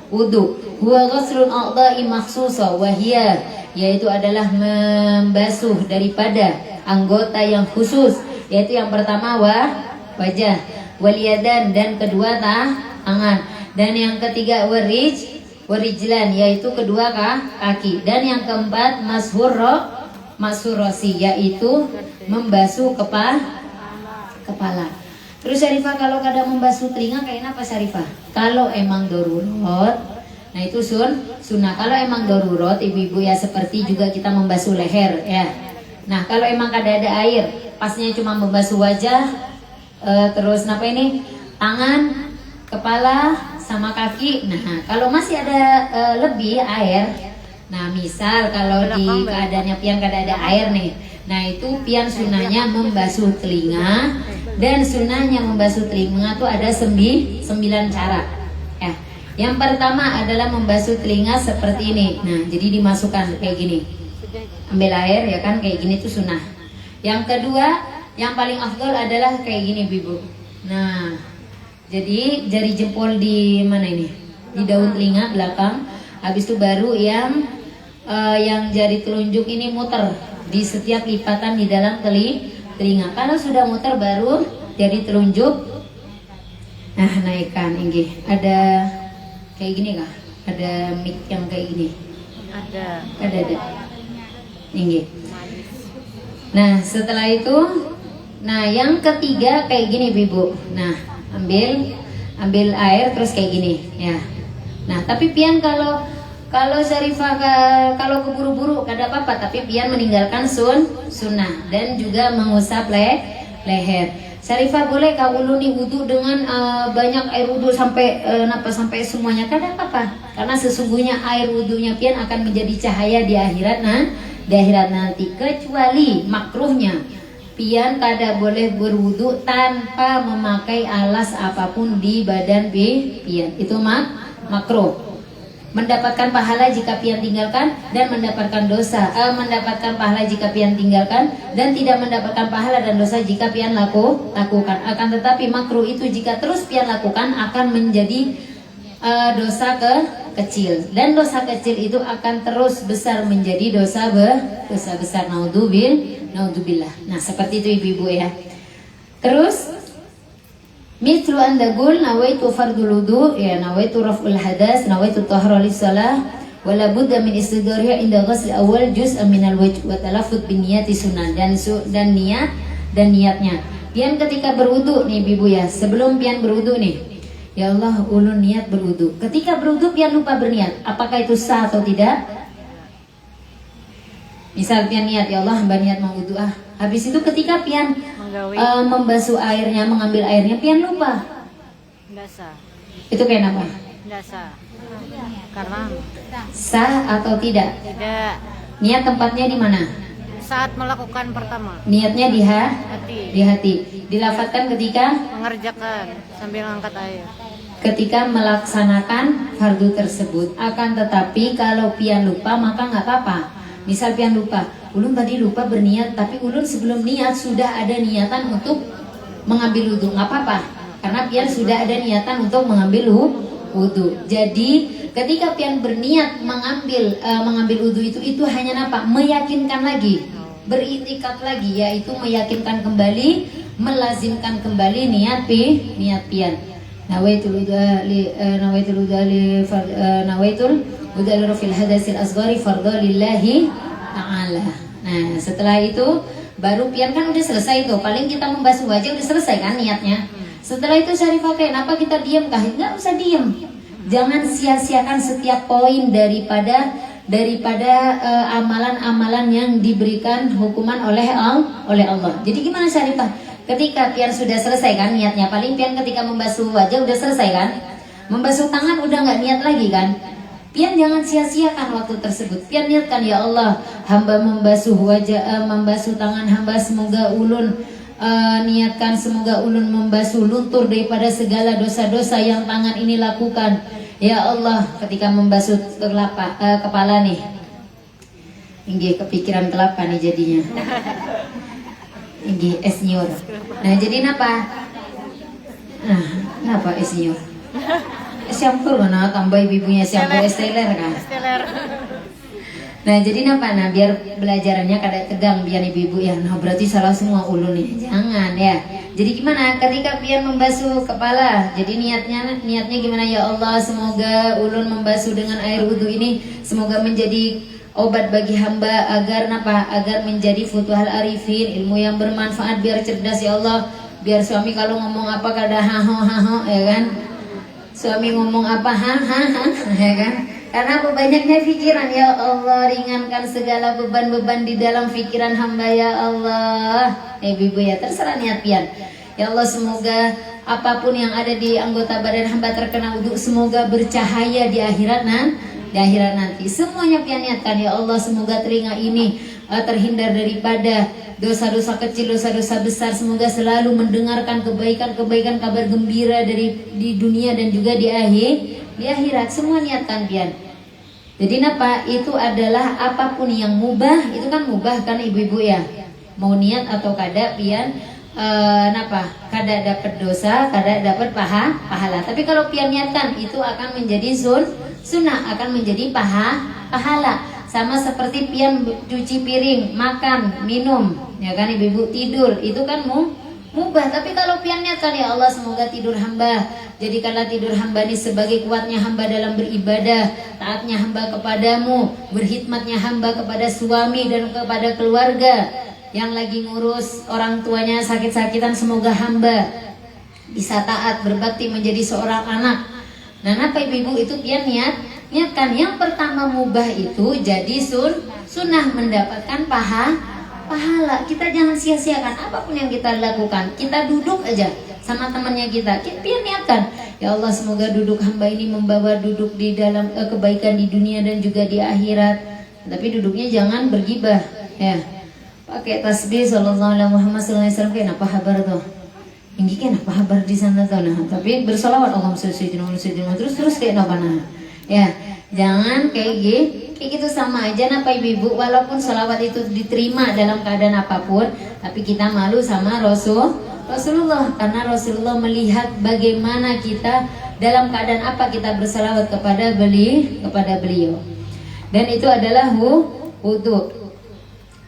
wudu. Huwa ghuslun a'dha'i makhsusah wa hiya, yaitu adalah membasuh daripada anggota yang khusus, yaitu yang pertama wajah, wal yadan dan kedua tangan, dan yang ketiga warijlan yaitu kedua kaki, dan yang keempat mashur rasi yaitu membasuh kepala. Terus Syarifah kalau kadang membasuh telinga kayak apa Syarifah? Kalau emang darurat, nah itu sunnah. Kalau emang darurat ibu-ibu ya seperti juga kita membasuh leher ya. Nah kalau emang kada ada air, pasnya cuma membasuh wajah, terus apa ini tangan, kepala sama kaki. Nah kalau masih ada lebih air, nah misal kalau di keadaannya pian kada ada air nih, nah itu pian sunnahnya membasuh telinga. Dan sunnahnya membasuh telinga itu ada 9 cara ya. Yang pertama adalah membasuh telinga seperti ini. Nah jadi dimasukkan kayak gini, ambil air ya kan, kayak gini tuh sunnah. Yang kedua yang paling afdol adalah kayak gini ibu. Nah jadi jari jempol di mana ini, di daun telinga belakang. Habis itu baru yang jari telunjuk ini muter di setiap lipatan di dalam telinga. Kalau sudah muter baru jari telunjuk. Nah naikkan ini. Ada kayak gini kah? Ada mic yang kayak gini? Ada. Ini. Nah setelah itu, nah yang ketiga kayak gini ibu. Nah ambil air terus kayak gini ya. Nah tapi pian kalau Syarifah kalau keburu-buru kada apa-apa, tapi pian meninggalkan sunnah dan juga mengusap leher. Syarifah boleh kau uluni wudu dengan banyak air wudu sampai sampai semuanya, kada apa-apa. Karena sesungguhnya air wudunya pian akan menjadi cahaya di akhirat nanti. Kecuali makruhnya pian kada boleh berwudu tanpa memakai alas apapun di badan pian. Itu makruh. Mendapatkan pahala jika pian tinggalkan dan mendapatkan dosa. Mendapatkan pahala jika pian tinggalkan dan tidak mendapatkan pahala dan dosa jika pian lakukan. Akan tetapi makruh itu jika terus pian lakukan akan menjadi dosa kecil, dan dosa kecil itu akan terus besar menjadi dosa besar. Naudzubillah. Nah seperti itu ibu-ibu ya. Terus mithlu an taqul nawaitu fardul wudu, ya nawaitu raf'ul hadas, nawaitu tahara lis-shalah, wala budda min istidhariha inda ghusl awal juz'an minal wajh wa talaffuz bin niyati sunnah, dan niatnya. Pian ketika berwudu nih ibu ya, sebelum pian berwudu nih, ya Allah ulun niat berwudu. Ketika berwudu pian lupa berniat, apakah itu sah atau tidak? Misal pian niat, ya Allah hamba niat mau wudu habis itu ketika pian membasuh airnya, mengambil airnya, pian lupa. Dasa. Itu kayak apa? Dasa. Karena sah atau tidak? tidak. Niat tempatnya di mana? Saat melakukan pertama. Niatnya di hati. Dilafatkan ketika Mengerjakan sambil angkat air. ketika melaksanakan fardu tersebut. Akan tetapi kalau pian lupa maka nggak apa-apa. Misal pian lupa, ulun tadi lupa berniat, tapi ulun sebelum niat sudah ada niatan untuk mengambil wudu, nggak apa-apa, karena pian sudah ada niatan untuk mengambil wudu. Jadi ketika pian berniat mengambil wudu itu hanya apa? Meyakinkan lagi, beriktikad lagi, yaitu meyakinkan kembali, melazimkan kembali niat pian. Nawaitul wudu li rafil hadasil asghari fardhu lillahi ta'ala. Nah, setelah itu baru pian kan udah selesai tuh. Paling kita membasuh wajah udah selesai kan niatnya. Setelah itu Syarifah kenapa kita diam kah? Enggak usah diam. Jangan sia-siakan setiap poin daripada amalan-amalan yang diberikan hukuman oleh Allah. Jadi gimana Syarifah? Ketika pian sudah selesai kan niatnya, paling pian ketika membasuh wajah udah selesai kan? Membasuh tangan udah nggak niat lagi kan? Pian jangan sia-siakan waktu tersebut. Pian niatkan, ya Allah, hamba membasuh wajah, membasuh tangan hamba, semoga ulun niatkan, semoga ulun membasuh luntur daripada segala dosa-dosa yang tangan ini lakukan. Ya Allah, ketika membasuh kepala nih, ini kepikiran kelapa nih jadinya. Ini esnyor. Nah jadi napa? Nah, napa esnyor? Syampur mana tambah ibunya syampur esteler kan? Nah jadi napa? Nah biar belajarannya kada tegang biar ibu-ibu ya. Nah berarti salah semua ulun nih. Jangan ya. Jadi gimana? Ketika pian membasuh kepala, jadi niatnya gimana? Ya Allah, semoga ulun membasuh dengan air wudu ini semoga menjadi obat bagi hamba agar napa? Agar menjadi futuhal arifin, ilmu yang bermanfaat biar cerdas ya Allah. Biar suami kalau ngomong apa kada haho ya kan. Suami ngomong apa ya kan. Karena apa banyaknya pikiran. Ya Allah, ringankan segala beban-beban di dalam pikiran hamba ya Allah. Ibu ya, terserah niat pian. Ya Allah, semoga apapun yang ada di anggota badan hamba terkena wudhu semoga bercahaya di akhirat nanti. Semuanya pian niatkan ya Allah, semoga telinga ini terhindar daripada dosa-dosa kecil, dosa-dosa besar. Semoga selalu mendengarkan kebaikan-kebaikan, kabar gembira di dunia dan juga di akhirat. Semua niatkan pian. Jadi napa? Itu adalah apapun yang mubah, itu kan mubah kan ibu-ibu ya. Mau niat atau kada pian napa? Kada dapat dosa, kada dapat pahala. Tapi kalau pian niatkan itu akan menjadi sunnah, akan menjadi pahala. Sama seperti pian cuci piring, makan, minum, ya kan ibu-ibu, tidur, itu kan mubah. Tapi kalau pian niatkan ya Allah, semoga tidur hamba, jadikanlah tidur hamba ini sebagai kuatnya hamba dalam beribadah, taatnya hamba kepadamu, berkhidmatnya hamba kepada suami dan kepada keluarga yang lagi ngurus orang tuanya sakit-sakitan. Semoga hamba bisa taat, berbakti menjadi seorang anak. Nah, apa ibu-ibu itu pian niatkan. Yang pertama mubah itu jadi sunnah, mendapatkan pahala. Kita jangan sia-siakan apapun yang kita lakukan. Kita duduk aja sama temannya kita pian niatkan. Ya Allah, semoga duduk hamba ini membawa duduk di dalam kebaikan di dunia dan juga di akhirat. Tapi duduknya jangan bergibah ya. Pakai tasbih sallallahu alaihi wasallam. Kenapa kabar tuh? Ini kenapa kabar di sana tuh? Nah, tapi bersolawat Allahumma sholli ala terus kayak apa nah? Ya, jangan kayak gitu sama aja napa ibu-ibu. Walaupun sholawat itu diterima dalam keadaan apapun, tapi kita malu sama Rasulullah karena Rasulullah melihat bagaimana kita dalam keadaan apa kita bersalawat kepada beliau. Dan itu adalah wudu.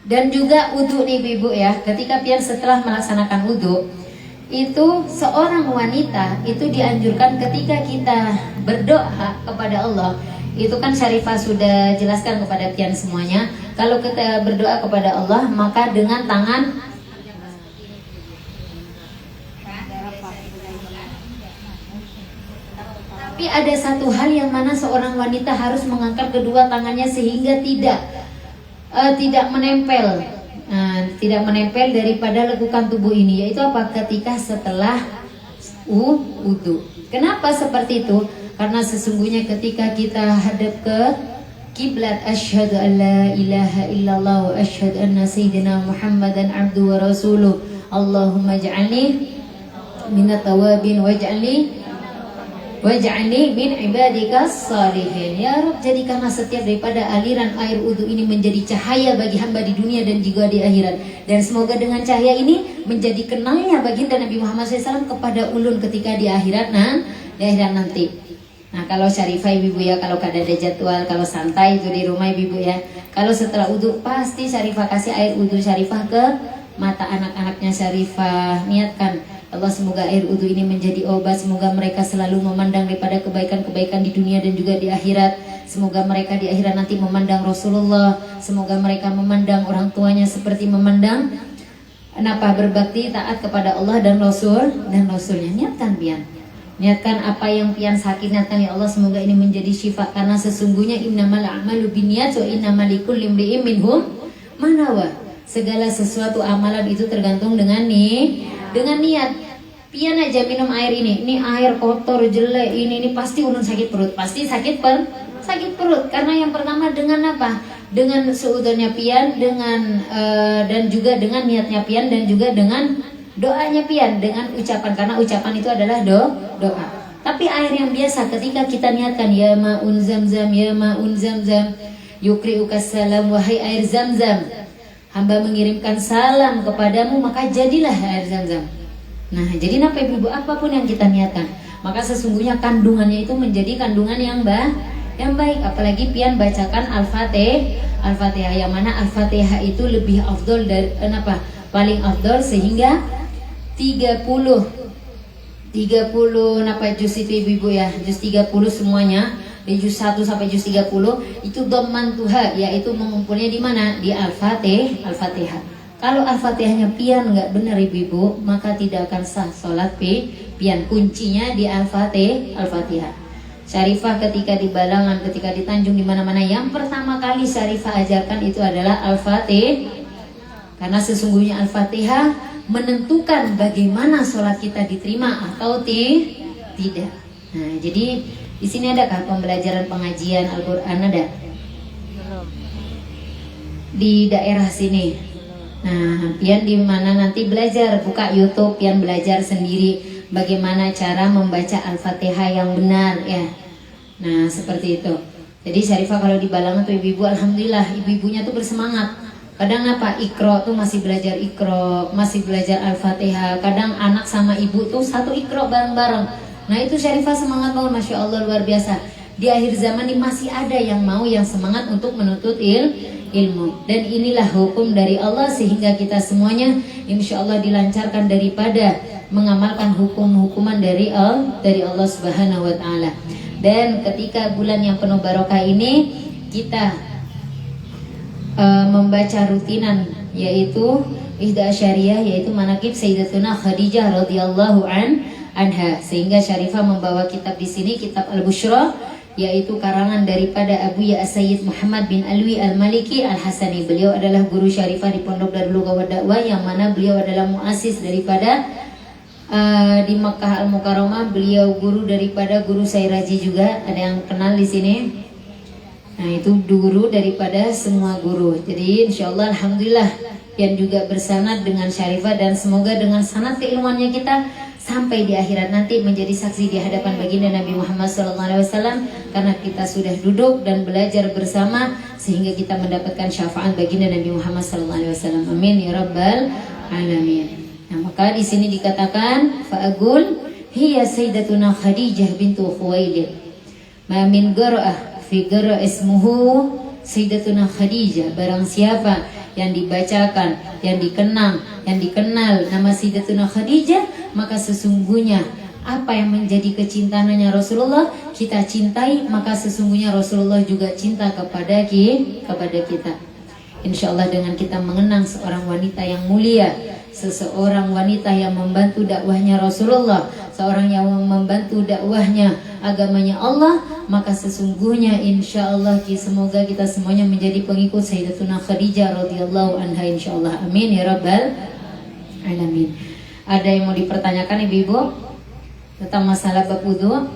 Dan juga wudu nih ibu ya, ketika pian setelah melaksanakan wudu, itu seorang wanita itu dianjurkan ketika kita berdoa kepada Allah. Itu kan Syarifah sudah jelaskan kepada pian semuanya. Kalau kita berdoa kepada Allah, maka dengan tangan tapi ada satu hal yang mana seorang wanita harus mengangkat kedua tangannya sehingga tidak menempel. Nah, tidak menempel daripada lekukan tubuh ini, yaitu apa? Ketika setelah wudu. Kenapa seperti itu? Karena sesungguhnya ketika kita hadap ke kiblat, asyhadu an la ilaha illallah wa asyhadu anna sayyidina Muhammadan abdu wa rasuluh. Allahumma ij'alni minat tawabin waj'alni min ibadikas salihin. Ya Rabb, jadikanlah setiap daripada aliran air wudu ini menjadi cahaya bagi hamba di dunia dan juga di akhirat. Dan semoga dengan cahaya ini menjadi kenalnya baginda Nabi Muhammad SAW kepada ulun ketika di akhirat nanti. Nah, kalau Syarifah ibu ya, kalau kada ada jadwal, kalau santai itu di rumah ibu ya, kalau setelah wudu pasti Syarifah kasih air wudu Syarifah ke mata anak-anaknya Syarifah. Niatkan Allah, semoga air wudu ini menjadi obat. Semoga mereka selalu memandang daripada kebaikan-kebaikan di dunia dan juga di akhirat. Semoga mereka di akhirat nanti memandang Rasulullah. Semoga mereka memandang orang tuanya seperti memandang berbakti taat kepada Allah dan Rasulnya. Niatkan pian. Niatkan apa yang pian sakit, niatkan ya Allah, semoga ini menjadi syifa. Karena sesungguhnya innamal a'malu binniyat wa innamal likulli imri'in minhum ma nawa. Segala sesuatu amalan itu tergantung dengan niat. Pian aja minum air ini air kotor jelek, ini pasti ulun sakit perut, sakit perut. Karena yang pertama dengan apa? Dengan seudahnya pian, dengan dan juga dengan niatnya pian, dan juga dengan doanya pian, dengan ucapan, karena ucapan itu adalah doa. Tapi air yang biasa ketika kita niatkan ya ma'un zamzam, ya ma'un zamzam yukri'ukas salam, wahai air zamzam, hamba mengirimkan salam kepadamu, maka jadilah air zamzam. Nah, jadi ibu-ibu, apapun yang kita niatkan, maka sesungguhnya kandungannya itu menjadi kandungan yang baik. Apalagi pian bacakan Al-Fatihah, yang mana Al-Fatihah itu lebih afdol dari paling afdol, sehingga 30 juz itu ibu-ibu ya, juz 30 semuanya, di juz 1 sampai juz 30 itu dhamman tuha, yaitu mengumpulnya di mana? Di Al-Fatihah. Kalau Al-Fatihahnya pian nggak benar ibu-ibu, maka tidak akan sah sholat pian. Kuncinya di Al-Fatihah. Syarifah ketika di Balangan, ketika di Tanjung, di mana-mana, yang pertama kali Syarifah ajarkan itu adalah Al-Fatihah. Karena sesungguhnya Al-Fatihah menentukan bagaimana sholat kita diterima atau tidak. Nah, jadi di sini adakah pembelajaran pengajian Al-Quran? Ada? Belum. Di daerah sini. Nah, pian di mana nanti belajar, buka YouTube, pian belajar sendiri bagaimana cara membaca Al-Fatihah yang benar ya. Nah, seperti itu. Jadi Syarifah kalau di Balangan tuh ibu-ibu, alhamdulillah ibu-ibunya tuh bersemangat. Kadang apa? Ikro tuh masih belajar ikro, masih belajar Al-Fatihah. Kadang anak sama ibu tuh satu ikro bareng-bareng. Nah, itu Syarifah semangat banget, Masya Allah, luar biasa. Di akhir zaman ini masih ada yang mau, yang semangat untuk menuntut ilmu. Dan inilah hukum dari Allah, sehingga kita semuanya insya Allah dilancarkan daripada mengamalkan hukum-hukuman dari Allah Subhanahu wa Ta'ala. Dan ketika bulan yang penuh barokah ini, kita membaca rutinan, yaitu Ihda Syariah, yaitu manaqib Sayyidatuna Khadijah radhiyallahu anha. Sehingga Syarifah membawa kitab di sini, kitab Al-Bushra, yaitu karangan daripada Abu Ya Sayyid Muhammad bin Alwi Al-Maliki Al-Hasani. Beliau adalah guru Syarifah di Pondok Darul Lughah wa Dakwah, yang mana beliau adalah muassis daripada di Makkah Al-Mukarramah. Beliau guru daripada guru Sairaji juga. Ada yang kenal di sini? Nah, itu guru daripada semua guru. Jadi insyaallah alhamdulillah yang juga bersanad dengan Syarifah, dan semoga dengan sanad keilmuannya kita sampai di akhirat nanti menjadi saksi di hadapan baginda Nabi Muhammad SAW, karena kita sudah duduk dan belajar bersama sehingga kita mendapatkan syafaat baginda Nabi Muhammad SAW. Amin ya rabbal alamin. Nah, maka di sini dikatakan fa'agul hiya sayyidatuna Khadijah bintu Khuwailid. Ma min gara'ah fi gara' ismuhu sayyidatuna Khadijah. Barang siapa yang dibacakan, yang dikenal nama Sayyidatuna Khadijah, maka sesungguhnya apa yang menjadi kecintaannya Rasulullah kita cintai, maka sesungguhnya Rasulullah juga cinta kepada kita. Insya Allah dengan kita mengenang seorang wanita yang mulia, seseorang wanita yang membantu dakwahnya Rasulullah, seorang yang membantu dakwahnya agamanya Allah, maka sesungguhnya insya Allah semoga kita semuanya menjadi pengikut Sayyidatuna Khadijah radhiyallahu anha insya Allah. Amin ya rabbal alamin. Ada yang mau dipertanyakan ibu-ibu tentang masalah bab wudu?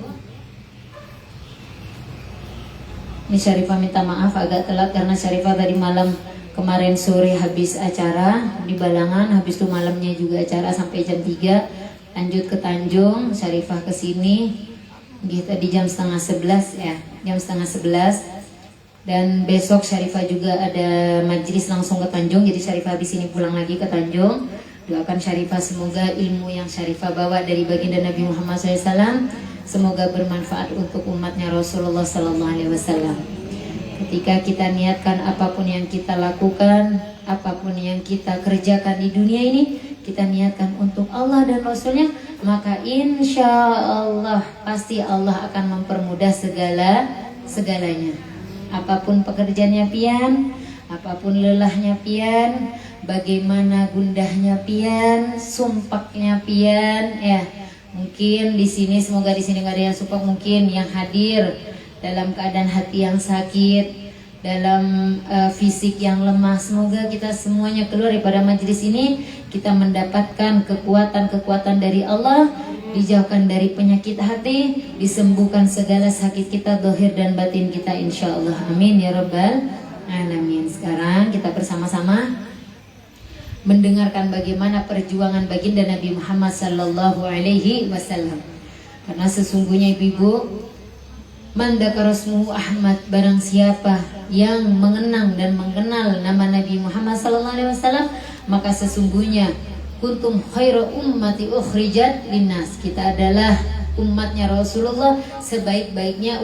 Ini Syarifah minta maaf agak telat karena Syarifah tadi malam, kemarin sore habis acara di Balangan, habis itu malamnya juga acara sampai jam 3, lanjut ke Tanjung. Syarifah kesini gitu di jam 10:30 ya, jam 10:30. Dan besok Syarifah juga ada majlis langsung ke Tanjung, jadi Syarifah habis ini pulang lagi ke Tanjung. Doakan Syarifah semoga ilmu yang Syarifah bawa dari baginda Nabi Muhammad SAW semoga bermanfaat untuk umatnya Rasulullah SAW. Ketika kita niatkan apapun yang kita lakukan, apapun yang kita kerjakan di dunia ini, kita niatkan untuk Allah dan Rasulnya, maka insya Allah pasti Allah akan mempermudah segalanya. Apapun pekerjaannya pian, apapun lelahnya pian, bagaimana gundahnya pian, sumpaknya pian, ya. Mungkin di sini, semoga di sini nggak ada yang sumpah, mungkin yang hadir dalam keadaan hati yang sakit, dalam fisik yang lemah, semoga kita semuanya keluar daripada majelis ini, kita mendapatkan kekuatan dari Allah, dijauhkan dari penyakit hati, disembuhkan segala sakit kita, zahir dan batin kita insya Allah. Amin ya rabbal alamin. Sekarang kita bersama-sama mendengarkan bagaimana perjuangan baginda Nabi Muhammad sallallahu alaihi wasallam. Karena sesungguhnya ibu-ibu, man dzakara ismuhu Ahmad, barang siapa yang mengenang dan mengenal nama Nabi Muhammad sallallahu alaihi wasallam, maka sesungguhnya kuntum khairu ummati ukhrijat linnas, kita adalah umatnya Rasulullah, sebaik-baiknya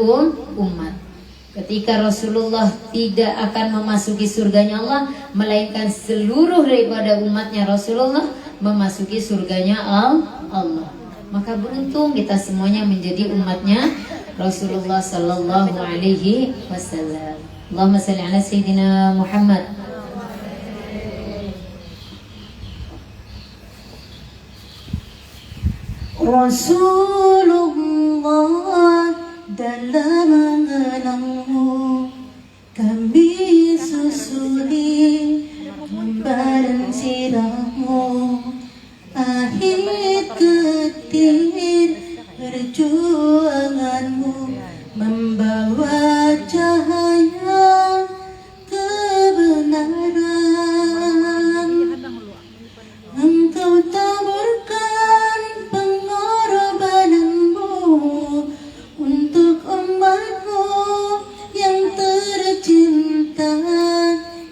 umat. Ketika Rasulullah tidak akan memasuki surganya Allah, melainkan seluruh daripada umatnya Rasulullah memasuki surganya Allah. Maka beruntung kita semuanya menjadi umatnya Rasulullah sallallahu alaihi wasallam. Allahumma salli ala Sayyidina Muhammad. Rasulullah, dalam mengenangmu kami susuri lembaran sirahmu. Akhir ketir perjuanganmu membawa cahaya kebenaran. Engkau taburkan pengorbananmu untuk umatmu yang tercinta,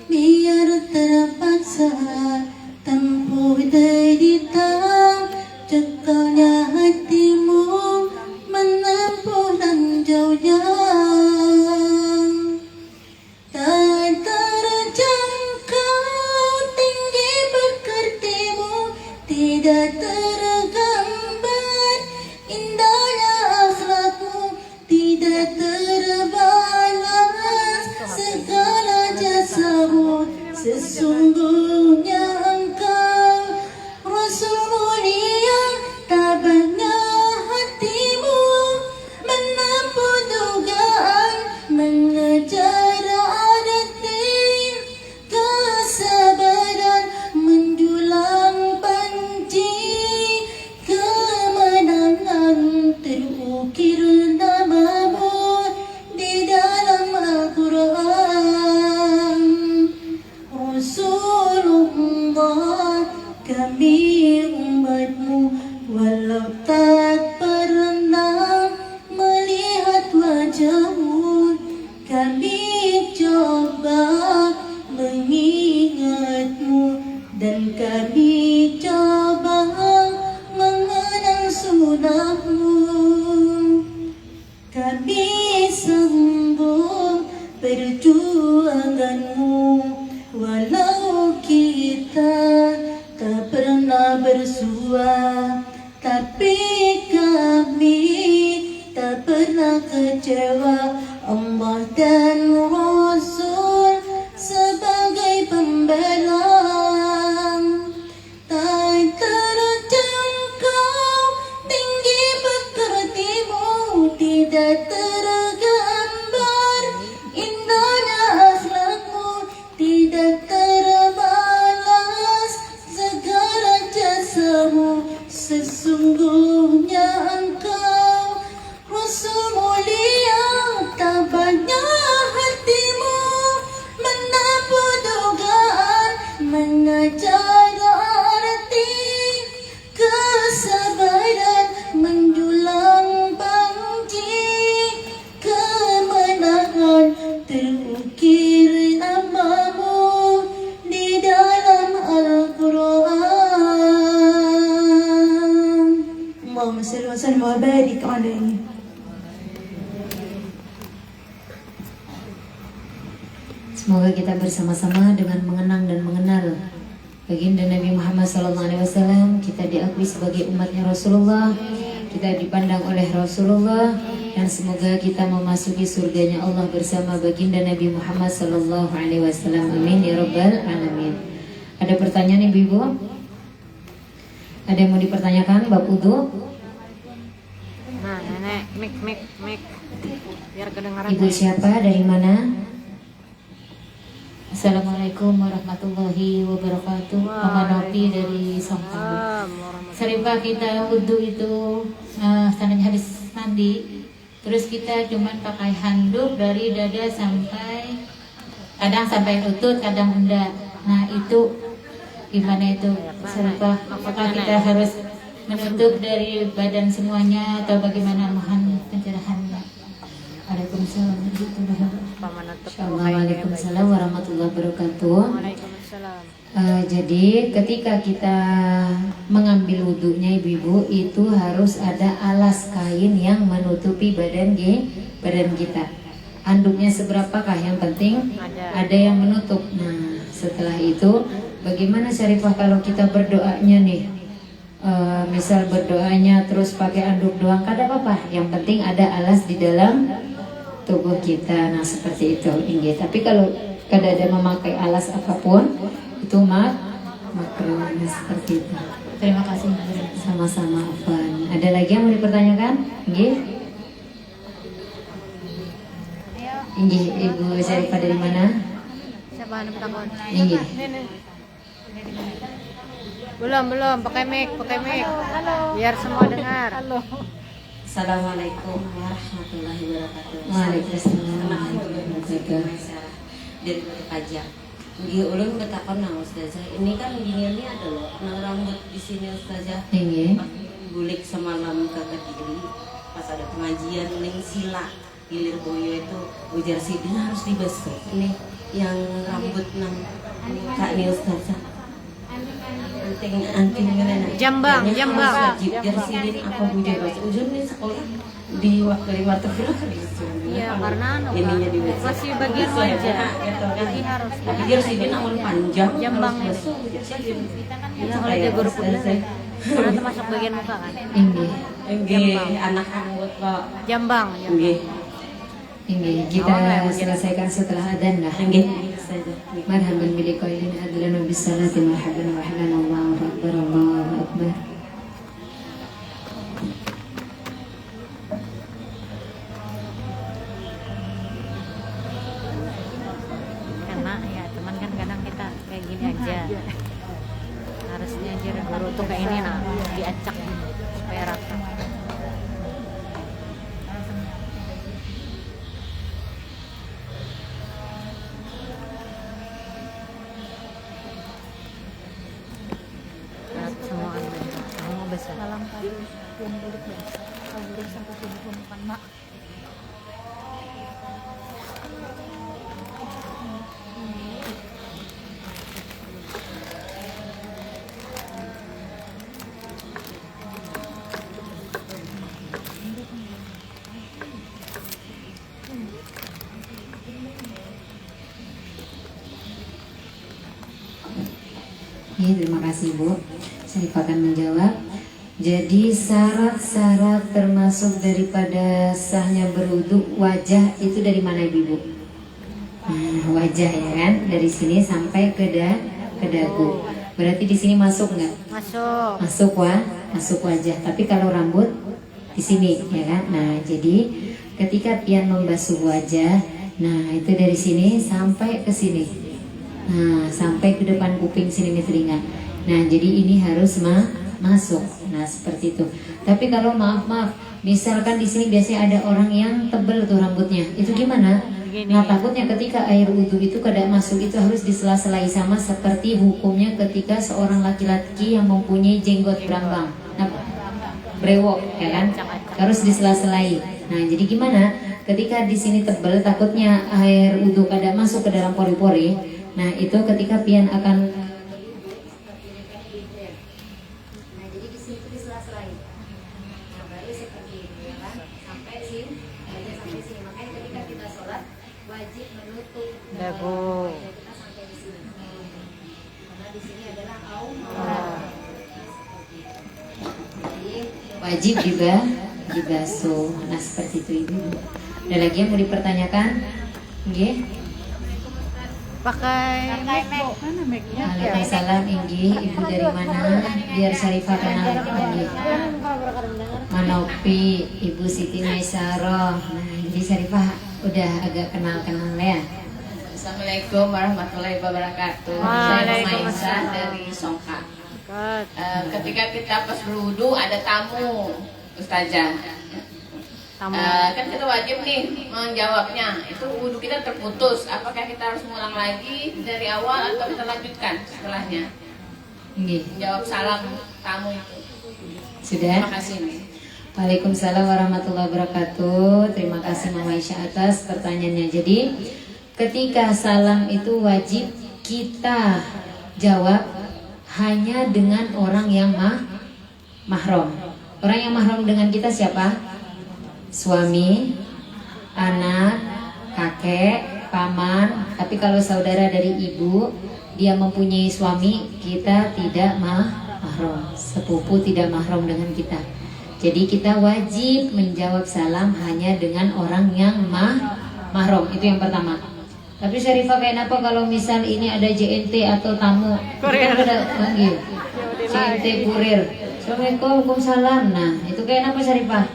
biar terpaksa tempuh derita, cekalnya hatimu menempuh lanjaunya. Tak terjangkau tinggi pekertimu, tidak tergambar indahnya akhlakmu, tidak terbalas segala jasamu. Sesungguhnya engkau Rasul mulia, tabahnya hatimu menempuh dugaan, mengejar arti kesabaran, menjulang panci kemenangan. Terukir namamu di dalam Al-Quran. Rasulullah, kami umatmu, walau tak pernah melihat wajahmu, kami coba mengingatmu, dan kami coba mengenang sunahmu. Kami sambung perjuanganmu, walau kita tak pernah bersua, tapi kami tak pernah kecewa. Allah dan Rasul sebagai pembela, tak terjangkau tinggi pekertimu, tidak tergambar indahnya akhlakmu, tidak terbalas segala jasamu. Sesungguhnya engkau Rasul mulia, tabahnya hatimu menampung dugaan, mengajar arti kesabaran, menjulang panci kemenangan. Terukir namamu di dalam Al-Quran. Allahumma salli wa sallim wa barik alaihi. Semoga kita bersama-sama dengan mengenang dan mengenal baginda Nabi Muhammad SAW, kita diakui sebagai umatnya Rasulullah, kita dipandang oleh Rasulullah, dan semoga kita memasuki surganya Allah bersama baginda Nabi Muhammad SAW. Amin ya rabbal alamin. Ada pertanyaan ibu-ibu? Ada yang mau dipertanyakan bab wudu? Nah, nenek, mik, biar kedengaran. Ibu siapa? Dari mana? Assalamualaikum warahmatullahi wabarakatuh. Mama Nopi dari Songkang. Seripah kita wudhu itu seandainya habis mandi, terus kita cuman pakai handuk dari dada sampai, kadang sampai lutut, kadang enggak. Nah itu gimana itu Seripah? Apakah kita harus menutup dari badan semuanya atau bagaimana? Mohon pencerahannya. Waalaikumsalam. Waalaikumsalam warahmatullahi wabarakatuh. Jadi ketika kita mengambil wudhunya ibu-ibu, itu harus ada alas kain yang menutupi badan kita. Handuknya seberapakah? Yang penting ada yang menutup. Nah setelah itu bagaimana Syarifah kalau kita berdoanya nih? Misal berdoanya terus pakai anduk doang, kada apa-apa. Yang penting ada alas di dalam tubuh kita. Nah seperti itu inggih. Tapi kalau kada ada memakai alas apapun, itu makruh. Seperti itu. Terima kasih. Sama-sama Afwan. Ada lagi yang mau dipertanyakan? Nggih. Nggih, Ibu Syarifah dari mana? Siapa yang takut? Nggih. Belum, pakai mic. Biar semua dengar. Assalamualaikum warahmatullahi wabarakatuh. Waalaikumsalam warahmatullahi wabarakatuh. Dari pajak. Nggih ulun betakon nang Ustazah. Ini kan gini ada loh, nang rambut di sini Ustazah. Nggih. Bulik semalam ke Kediri pas ada pengajian ning Sila Gilir Boyo itu ujar sidin harus dibasuh. Ini yang rambut nang Kak ini Ustazah. Anting Jambang. Wajib jar sidin apa bujar bahasa ujung nih sekolah di waktu film Iya, karena ininya di masih bagian wajah. Jadi harus. tapi jar sidin awan panjang Jambang harus itu. basuh jar sidin. Iya, kalau dia guru pembelajaran. Karena termasuk bagian muka kan. Nggih. Nggih, anak rambut Pak. Jambang. Nggih. Nggih, kita selesaikan setelah adzan lah. Nggih. Ustazah. Marhaban bil qailin adlana bis salati marhaban wa ahlan Allahu akbar Allahu akbar. Karena ya teman kan kadang kita kayak gini aja. Harusnya aja guru tuh kayak ini nah, diacak supaya rata. Semua kamu besar. Dalam kali yang bulik besar, kalau bulik sampai 70 mak. Ya, terima kasih Bu. Syarifah akan menjawab. Jadi syarat-syarat termasuk daripada sahnya berwudu wajah itu dari mana Ibu? Nah, wajah ya kan, dari sini sampai ke dagu. Berarti di sini masuk nggak? Masuk. Masuk wajah. Tapi kalau rambut di sini ya kan. Nah, jadi ketika pian membasuh wajah, nah itu dari sini sampai ke sini. Nah, sampai ke depan kuping sini nih telinga. Nah, jadi ini harus masuk. Nah, seperti itu. Tapi kalau maaf, misalkan di sini biasanya ada orang yang tebel tuh rambutnya. Itu gimana? Nah, takutnya ketika air wudhu itu kada masuk itu harus disela-selai sama seperti hukumnya ketika seorang laki-laki yang mempunyai jenggot berambang. Nah, brewok ya kan? Harus disela-selai. Nah, jadi gimana? Ketika di sini tebel takutnya air wudhu kada masuk ke dalam pori-pori. Nah, itu ketika pian akan jadi di sini disela-selai. Nah, baru seperti ini ya kan? Sampai sini, sampai sini. Makanya ketika kita sholat wajib menutup Dagu. kita sampai di sini. Karena di sini adalah aurat. Jadi wajib juga dibasuh. Nah, seperti itu Ibu. Ada lagi yang mau dipertanyakan? Nggih. Pakai mic. Mana mic-nya? Waalaikumsalam Inggi, Ibu dari mana? Biar Syarifah kenal Inggi. Manopi, Ibu Siti Maisaro. Nah, jadi Syarifah udah agak kenal-kenal ya. Assalamualaikum warahmatullahi wabarakatuh. Waalaikumsalam. Saya Maisa dari Songka. Kat. Ketika kita pas berwudu ada tamu Ustazah. Tamu. Kan kita wajib nih menjawabnya. Itu wudu kita terputus. Apakah kita harus ngulang lagi dari awal atau kita lanjutkan setelahnya? Inggi. Jawab salam tamu itu. Sudah? Terima kasih nih. Waalaikumsalam warahmatullahi wabarakatuh. Terima kasih Mama Aisyah atas pertanyaannya. Jadi, ketika salam itu wajib kita jawab hanya dengan orang yang mahram. Orang yang mahram dengan kita siapa? Suami, anak, kakek, paman. Tapi kalau saudara dari ibu, dia mempunyai suami, kita tidak mahram. Sepupu tidak mahram dengan kita. Jadi kita wajib menjawab salam hanya dengan orang yang mahram. Itu yang pertama. Tapi Syarifah kenapa kalau misal ini ada JNT atau tamu? Kurir. Kita ada manggil JNT kurir. Assalamualaikum, Waalaikumsalam. Nah, itu kayak apa Syarifah?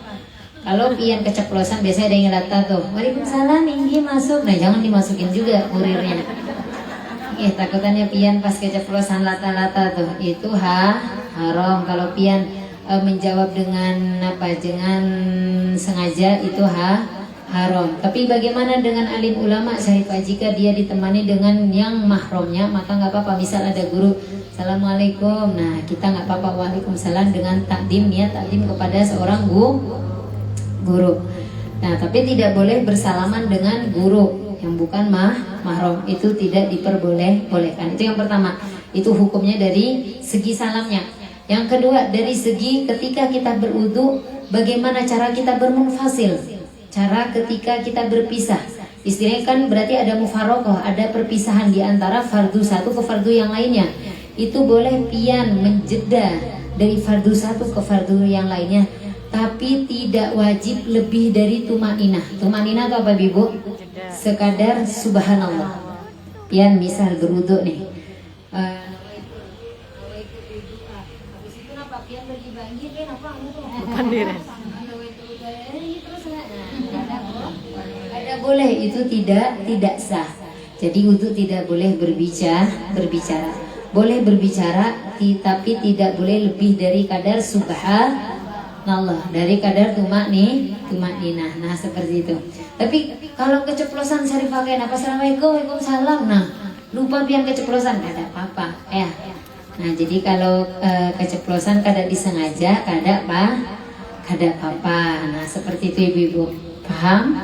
Kalau pian keceplosan biasanya ada yang ngelata tuh. Waalaikumsalam, Inggi masuk. Nah, jangan dimasukin juga kurirnya. Takutannya pian pas keceplosan lata-lata tuh. Itu haram. Kalau pian menjawab dengan dengan sengaja itu haram. Tapi bagaimana dengan alim ulama Syarifah? Jika dia ditemani dengan yang mahramnya, maka nggak apa-apa. Misal ada guru, Assalamualaikum. Nah, kita nggak apa-apa Waalaikumsalam dengan takdim, niat takdim kepada seorang guru. Nah, tapi tidak boleh bersalaman dengan guru yang bukan mahram. Itu tidak diperbolehkan. Itu yang pertama. Itu hukumnya dari segi salamnya. Yang kedua, dari segi ketika kita berwudu, bagaimana cara kita bermunfasil, cara ketika kita berpisah. Istilahnya kan berarti ada mufarokoh, ada perpisahan di antara fardu satu ke fardu yang lainnya. Itu boleh pian menjeda dari fardu satu ke fardu yang lainnya, tapi tidak wajib lebih dari tumaninah. Tumaninah itu apa Ibu? Sekadar subhanallah. Pian misal berwudu nih, ada boleh, itu tidak sah. Jadi wudu tidak boleh berbicara. Boleh berbicara tapi tidak boleh lebih dari kadar subhanallah, dari kadar tumakninah. Nah, seperti itu. Tapi kalau keceplosan Syarifah kayak apa? Assalamualaikum, Waalaikumsalam. Nah, lupa pian keceplosan, ada apa-apa ya. Nah, jadi kalau keceplosan kada disengaja, kada apa. Nah, seperti itu Ibu-ibu. Paham?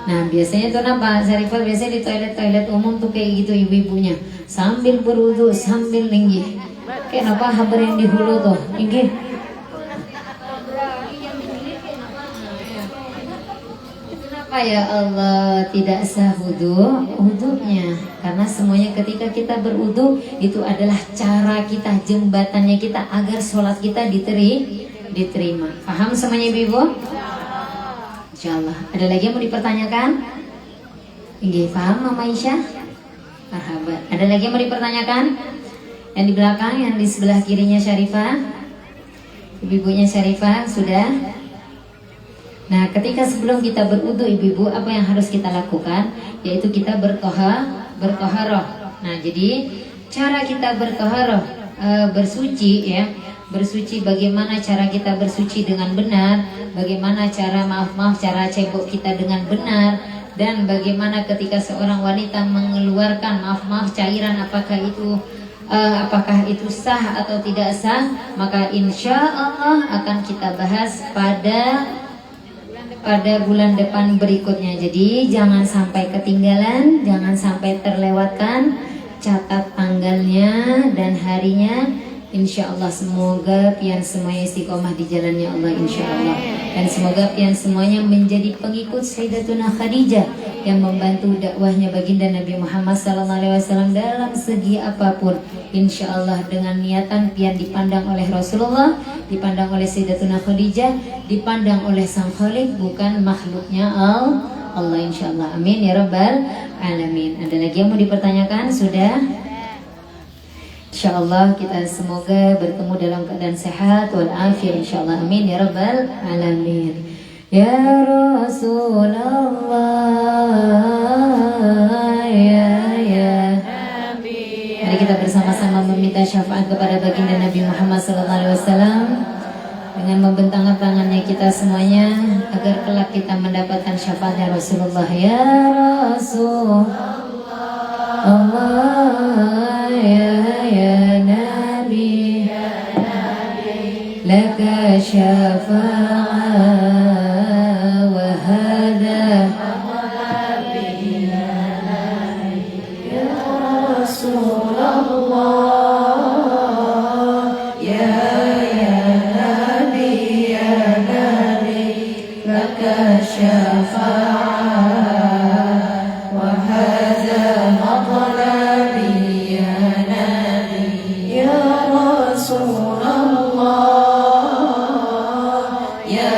Nah, biasanya tuh apa? Syarifah biasanya di toilet umum tuh kayak gitu ibu-ibunya. Sambil berwudu, sambil linggih. Kenapa habar yang di hulu tuh? Linggih. Kenapa ya Allah tidak sah wudunya? Karena semuanya ketika kita berwudu itu adalah cara kita, jembatannya kita agar sholat kita diterima. Paham semuanya Ibu? Insyaallah. Ada lagi yang mau dipertanyakan? Nggih, paham Mama Aisyah? Marhaban. Ada lagi yang mau dipertanyakan? Yang di belakang, yang di sebelah kirinya Syarifah, ibu-ibunya Syarifah sudah? Nah, ketika sebelum kita berwudu ibu-ibu, apa yang harus kita lakukan? Yaitu kita bertoharoh. Nah, jadi cara kita bertoharoh, bersuci ya. Bersuci, bagaimana cara kita bersuci dengan benar, bagaimana cara cara cebok kita dengan benar, dan bagaimana ketika seorang wanita mengeluarkan cairan, apakah itu sah atau tidak sah, maka insya Allah akan kita bahas pada bulan depan berikutnya. Jadi jangan sampai ketinggalan, jangan sampai terlewatkan, catat tanggalnya dan harinya. Insya Allah semoga pian semuanya istiqomah di jalannya Allah insya Allah. Dan semoga pian semuanya menjadi pengikut Sayyidatuna Khadijah yang membantu dakwahnya baginda Nabi Muhammad SAW dalam segi apapun. Insya Allah dengan niatan pian dipandang oleh Rasulullah, dipandang oleh Sayyidatuna Khadijah, dipandang oleh Sang Khalik, bukan makhluknya Allah insya Allah. Amin ya Rabbal Alamin. Ada lagi yang mau dipertanyakan? Sudah? InsyaAllah kita semoga bertemu dalam keadaan sehat walafiat insyaAllah. Amin ya Rabbal Alamin. Ya Rasulullah, ya mari kita bersama-sama meminta syafaat kepada baginda Nabi Muhammad SAW dengan membentangkan tangannya kita semuanya agar kelak kita mendapatkan syafaatnya Rasulullah. Ya Rasulullah, ya Nabi, laka syafa'ah wa hada ya Rasulullah, ya Nabi, laka syafa'ah wa hada matlabi ya Nabi, ya Rasulullah, ya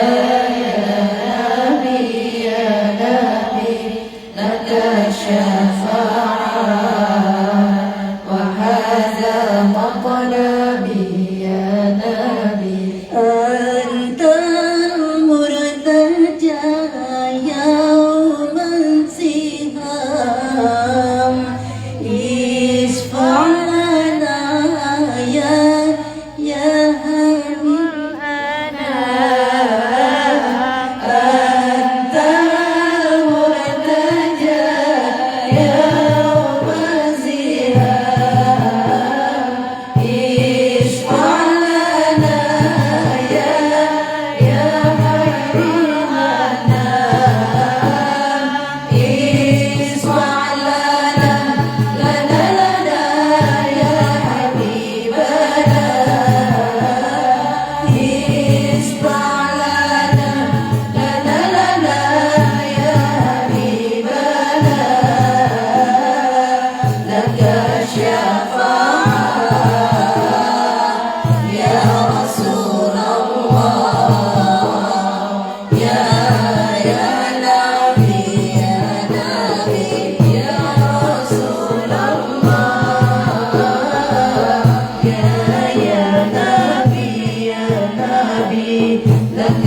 لك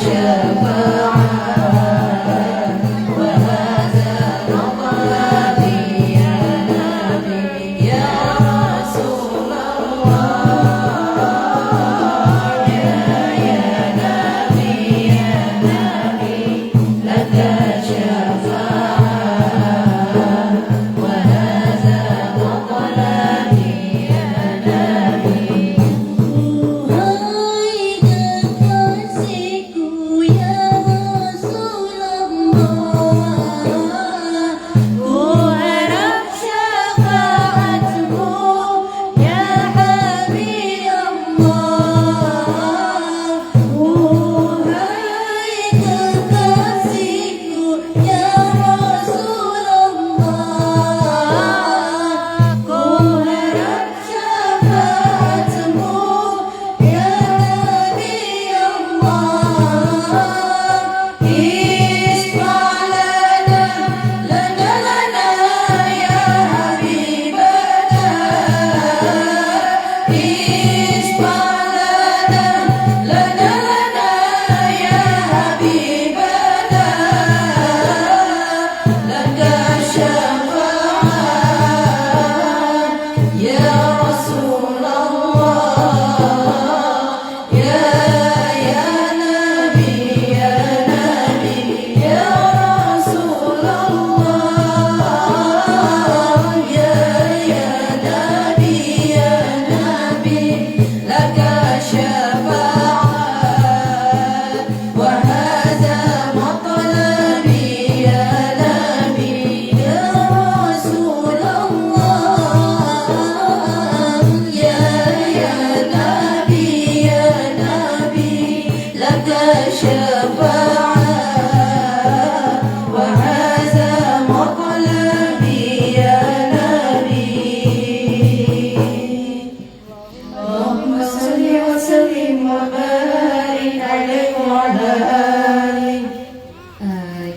شفاعة وهذا مطلبي يا نبي يا رسول الله يا نبي لك شفاعة وهذا مطلبي يا نبي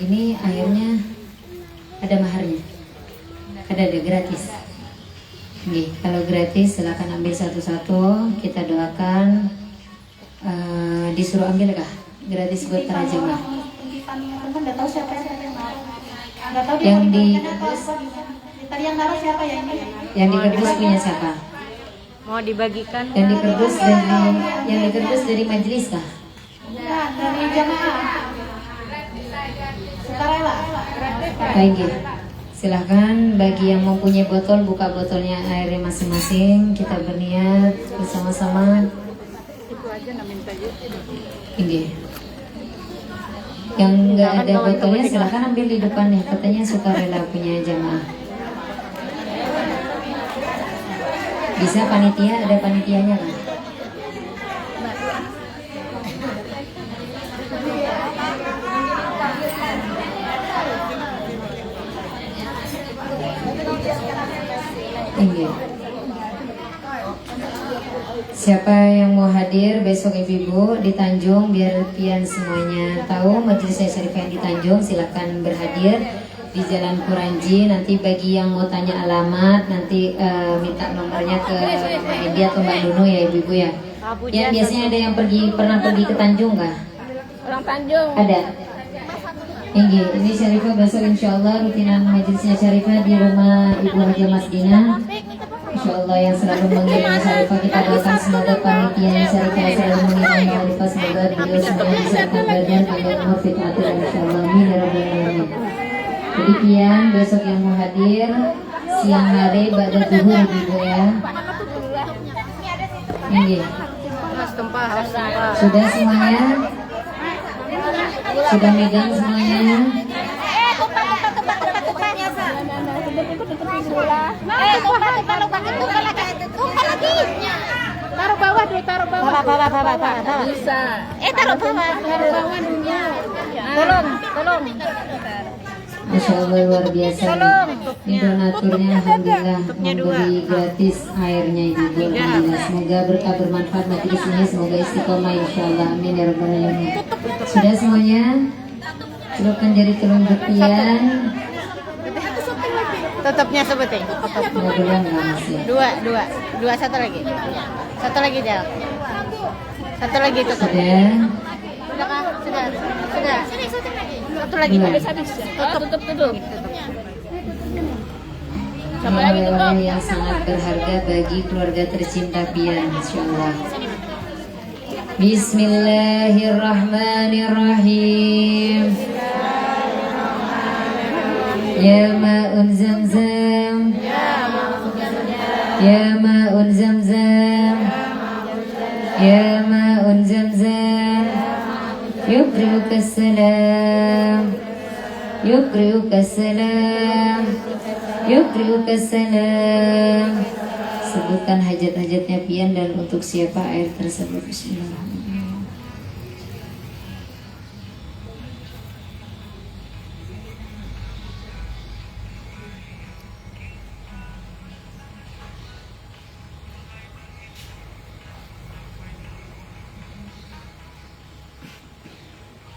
Ini airnya ada maharnya, ada gratis. Nih, kalau gratis silakan ambil satu-satu. Kita doakan. Disuruh ambil kah? Gratis buat para jemaah. Nggak tahu siapa yang mau. Nggak tahu Yang di tadi yang naruh siapa ya ini? yang di kerdus punya siapa? Mau dibagikan? Yang di kerdus dari majelis kah? Enggak, dari jamaah. Sukarela. Baik, silahkan bagi yang mempunyai botol, buka botolnya airnya masing-masing. Kita berniat bersama-sama. Ini yang nggak ada botolnya silahkan ambil di depan ya. Katanya sukarela punya jamaah. Bisa panitia, ada panitianya kan? Iya. Siapa yang mau hadir besok ibu-ibu di Tanjung, biar pian semuanya tahu majelis syarifah yang di Tanjung, silakan berhadir di Jalan Kuranji. Nanti bagi yang mau tanya alamat nanti minta nomornya ke Mama Edi atau Mbak Nunu ya ibu-ibu ya. Yang biasanya ada yang pernah pergi ke Tanjung kah? Orang Tanjung. Ada. Ini Syarifah besok insya Allah rutinan majelisnya Syarifah di rumah Ibu Haja Masdina. Insya Allah yang selalu mengiringi Syarifah, kita doakan semoga panitia Syarifah selalu mengiringi Syarifah, semoga beliau semuanya disertakan badan panjang umur fitnatul insya Allah. Amin ya rabbal alamin. Demikian besok yang mau hadir siang hari ba'da zuhur ibu ya. Sudah semuanya? Sudah megang semuanya? Taruh bawah dulu, taruh bawah. Bawah. Bisa. Taruh bawah. Taruh bawah dulu. Tolong. Masya Allah luar biasa nih. Donaturnya alhamdulillah memberi gratis airnya ibu. Alhamdulillah. Semoga berkah bermanfaat majelis ini, semoga istiqomah insya Allah. Amin ya rabbal alamin. Sudah semuanya? Celupkan jari telunjuk pian. Tutupnya seperti Mau duluan nggak masih? dua satu lagi Jal. Satu lagi itu. Sudah. Sudah kah? Sudah. Satu lagi. Habis. Tutup. Hal yang sangat berharga bagi keluarga tercinta pian, insyaallah. Bismillahirrahmanirrahim. Ya ma'un zamzam, ya ma'un zamzam, ya ma'un zamzam, yukriuka salam, yukriuka salam, yukriuka salam. Sebutkan hajat-hajatnya pian dan untuk siapa air tersebut. Bismillahirrahmanirrahim.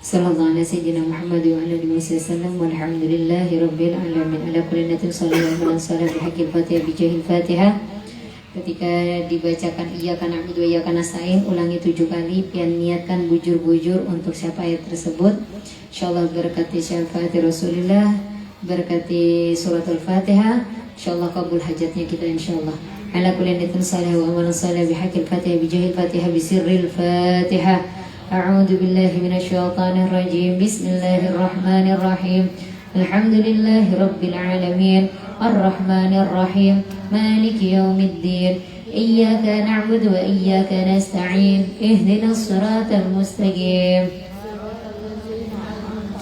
Sallallahu alaihi sayyidina Muhammad wa ala alihi wasallam walhamdulillahi rabbil alamin ala kulli natin sallallahu alaihi wasallam bihaqil fatihah bijahil fatihah. Ketika dibacakan iyyaka na'budu wa iyyaka nasta'in, ulangi 7 kali, pian niatkan bujur-bujur untuk siapa ayat tersebut. Insyaallah berkati syafaat Rasulullah, berkati suratul Fatihah, insyaallah kabul hajatnya kita insyaallah. Ala kulli natin sallallahu wa amalan salih bihaqil fatihah bijahil fatihah bisirril fatihah. A'udzu billahi minasyaitonir rajim. Bismillahirrahmanirrahim. Alhamdulillahi rabbil alamin. Arrahmanir rahim. Maliki yaumiddin. Iyyaka na'budu wa iyyaka nasta'in. Ihdinas siratal mustaqim.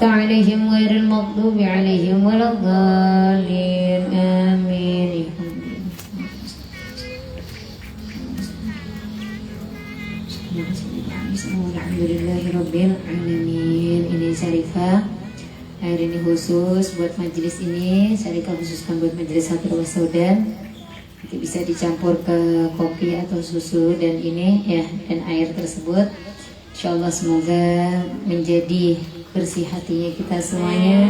Ta'alaihim ghairil maghdubi 'alaihim waladdallin. Amin. Alhamdulillahirabbil alamin. Ini Syarifah. Air ini khusus buat majelis ini. Syarifah khususkan buat majelis Hadir Wasaudan. Nanti bisa dicampur ke kopi atau susu dan ini ya, dan air tersebut. Insyaallah semoga menjadi bersih hatinya kita semuanya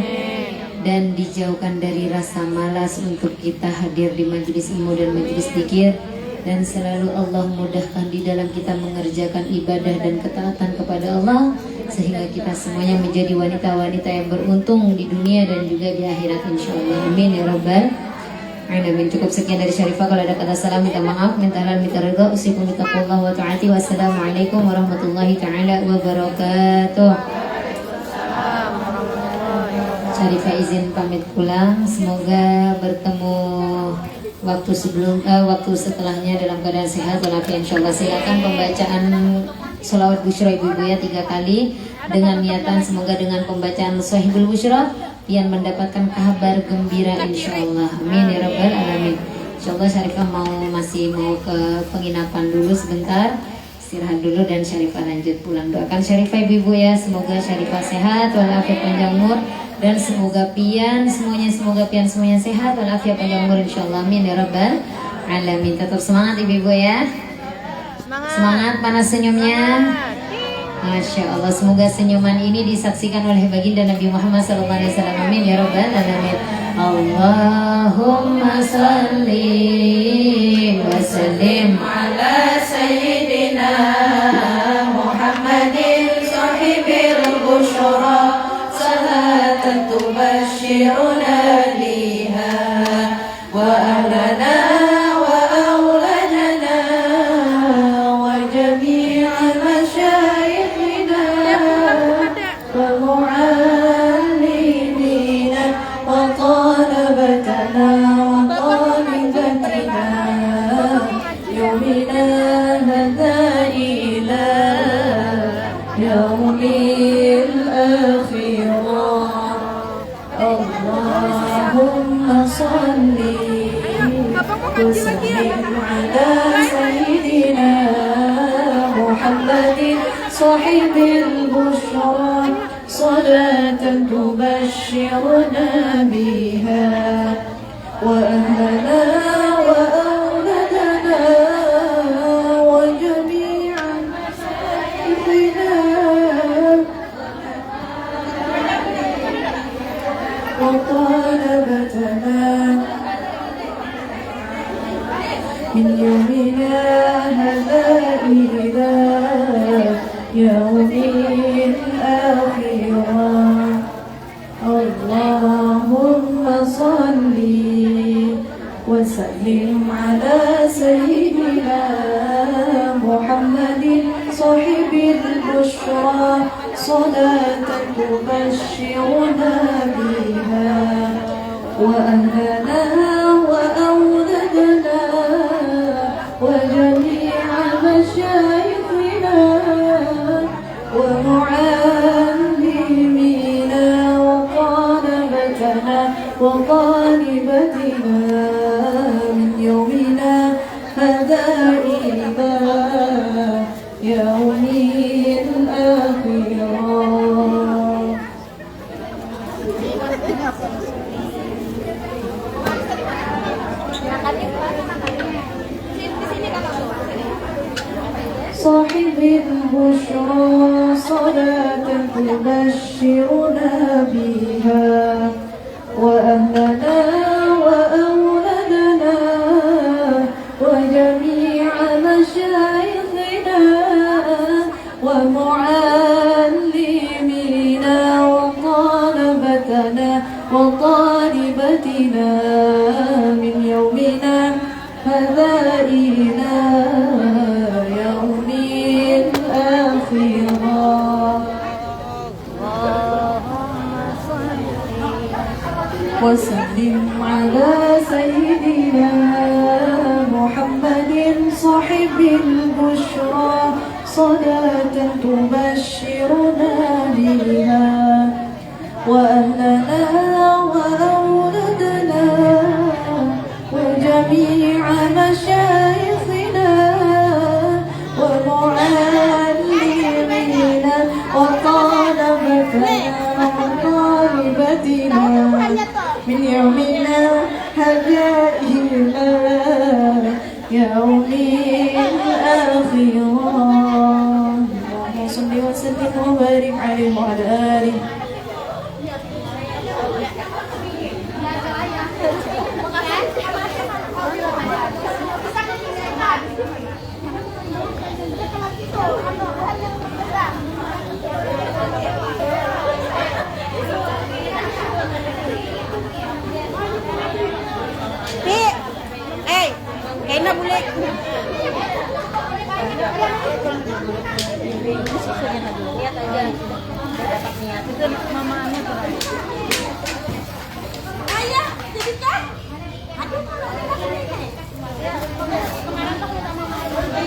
dan dijauhkan dari rasa malas untuk kita hadir di majelis ilmu dan majelis zikir. Dan selalu Allah mudahkan di dalam kita mengerjakan ibadah dan ketaatan kepada Allah, sehingga kita semuanya menjadi wanita-wanita yang beruntung di dunia dan juga di akhirat insyaallah. Amin ya rabbal alamin. Cukup sekian dari Syarifah. Kalau ada kata salam minta maaf, minta halal, minta ridha. Usikum bittaqwallah wa taati. Wassalamualaikum warahmatullahi taala wabarakatuh. Syarifah izin pamit pulang. Semoga bertemu waktu setelahnya dalam keadaan sehat walafiat insyaallah. Silakan pembacaan sholawat busyra ibu-ibu ya 3 kali dengan niatan semoga dengan pembacaan Shahihul Busyra pian mendapatkan kabar gembira insyaallah. Amin ya rabbal alamin. Insyaallah Syarifah masih mau ke penginapan dulu sebentar, istirahat dulu dan Syarifah lanjut pulang. Doakan Syarifah ibu-ibu ya, semoga Syarifah sehat walafiat panjang umur. Dan semoga pian semuanya sehat walafiat panjang umur insyaallah. Amin ya rabbal alamin. Tetap semangat ibu-ibu ya. Semangat panas senyumnya. Masya Allah. Semoga senyuman ini disaksikan oleh baginda Nabi Muhammad SAW. Amin ya rabbal alamin. Allahumma salli wa sallim ala sayyidina Muhammadin sahibil busyra. تبشرنا بها وأهلنا وأولادنا وجميع مشايخنا ومعلمينا وطلبتنا وطالبتنا يومنا هذا إلى يوم الآخرة. اللهم صل وسلم على سيدنا محمد صاحب البشرى صلاة تبشرنا بها وأهلنا وأولادنا وجميع مشايخنا وطلبتنا من يومنا هذا إلى يوم الآخرة. اللهم صل وسلم على سيدنا محمد صاحب البشرى صلاة تبشرنا بها وأهلنا وأولادنا وجميع مشايخنا ومعلمينا وطالبتنا من يومنا هذا إلى يوم الآخرة. صاحب البشرى صلاة تبشرنا بها وأهلنا وأولادنا وجميع مشايخنا ومعلمينا وطالبتنا من يومنا هذا إلى يوم الآخرة. وسلم على سيدنا محمد صاحب البشرى صلاة تبشرنا بها وأهلنا وأولادنا وجميع مشايخنا ومعلمينا وطالبتنا من يومنا هذا إلى يوم الآخرة. اللهم صل وسلم وبارك عليه وعلى آله. Kayaknya boleh. Lihat aja. Dapat niat. Itu mamanya tuh. Ayah, jadi kan? Aduh, kalau ada kemarin tuh minta mama.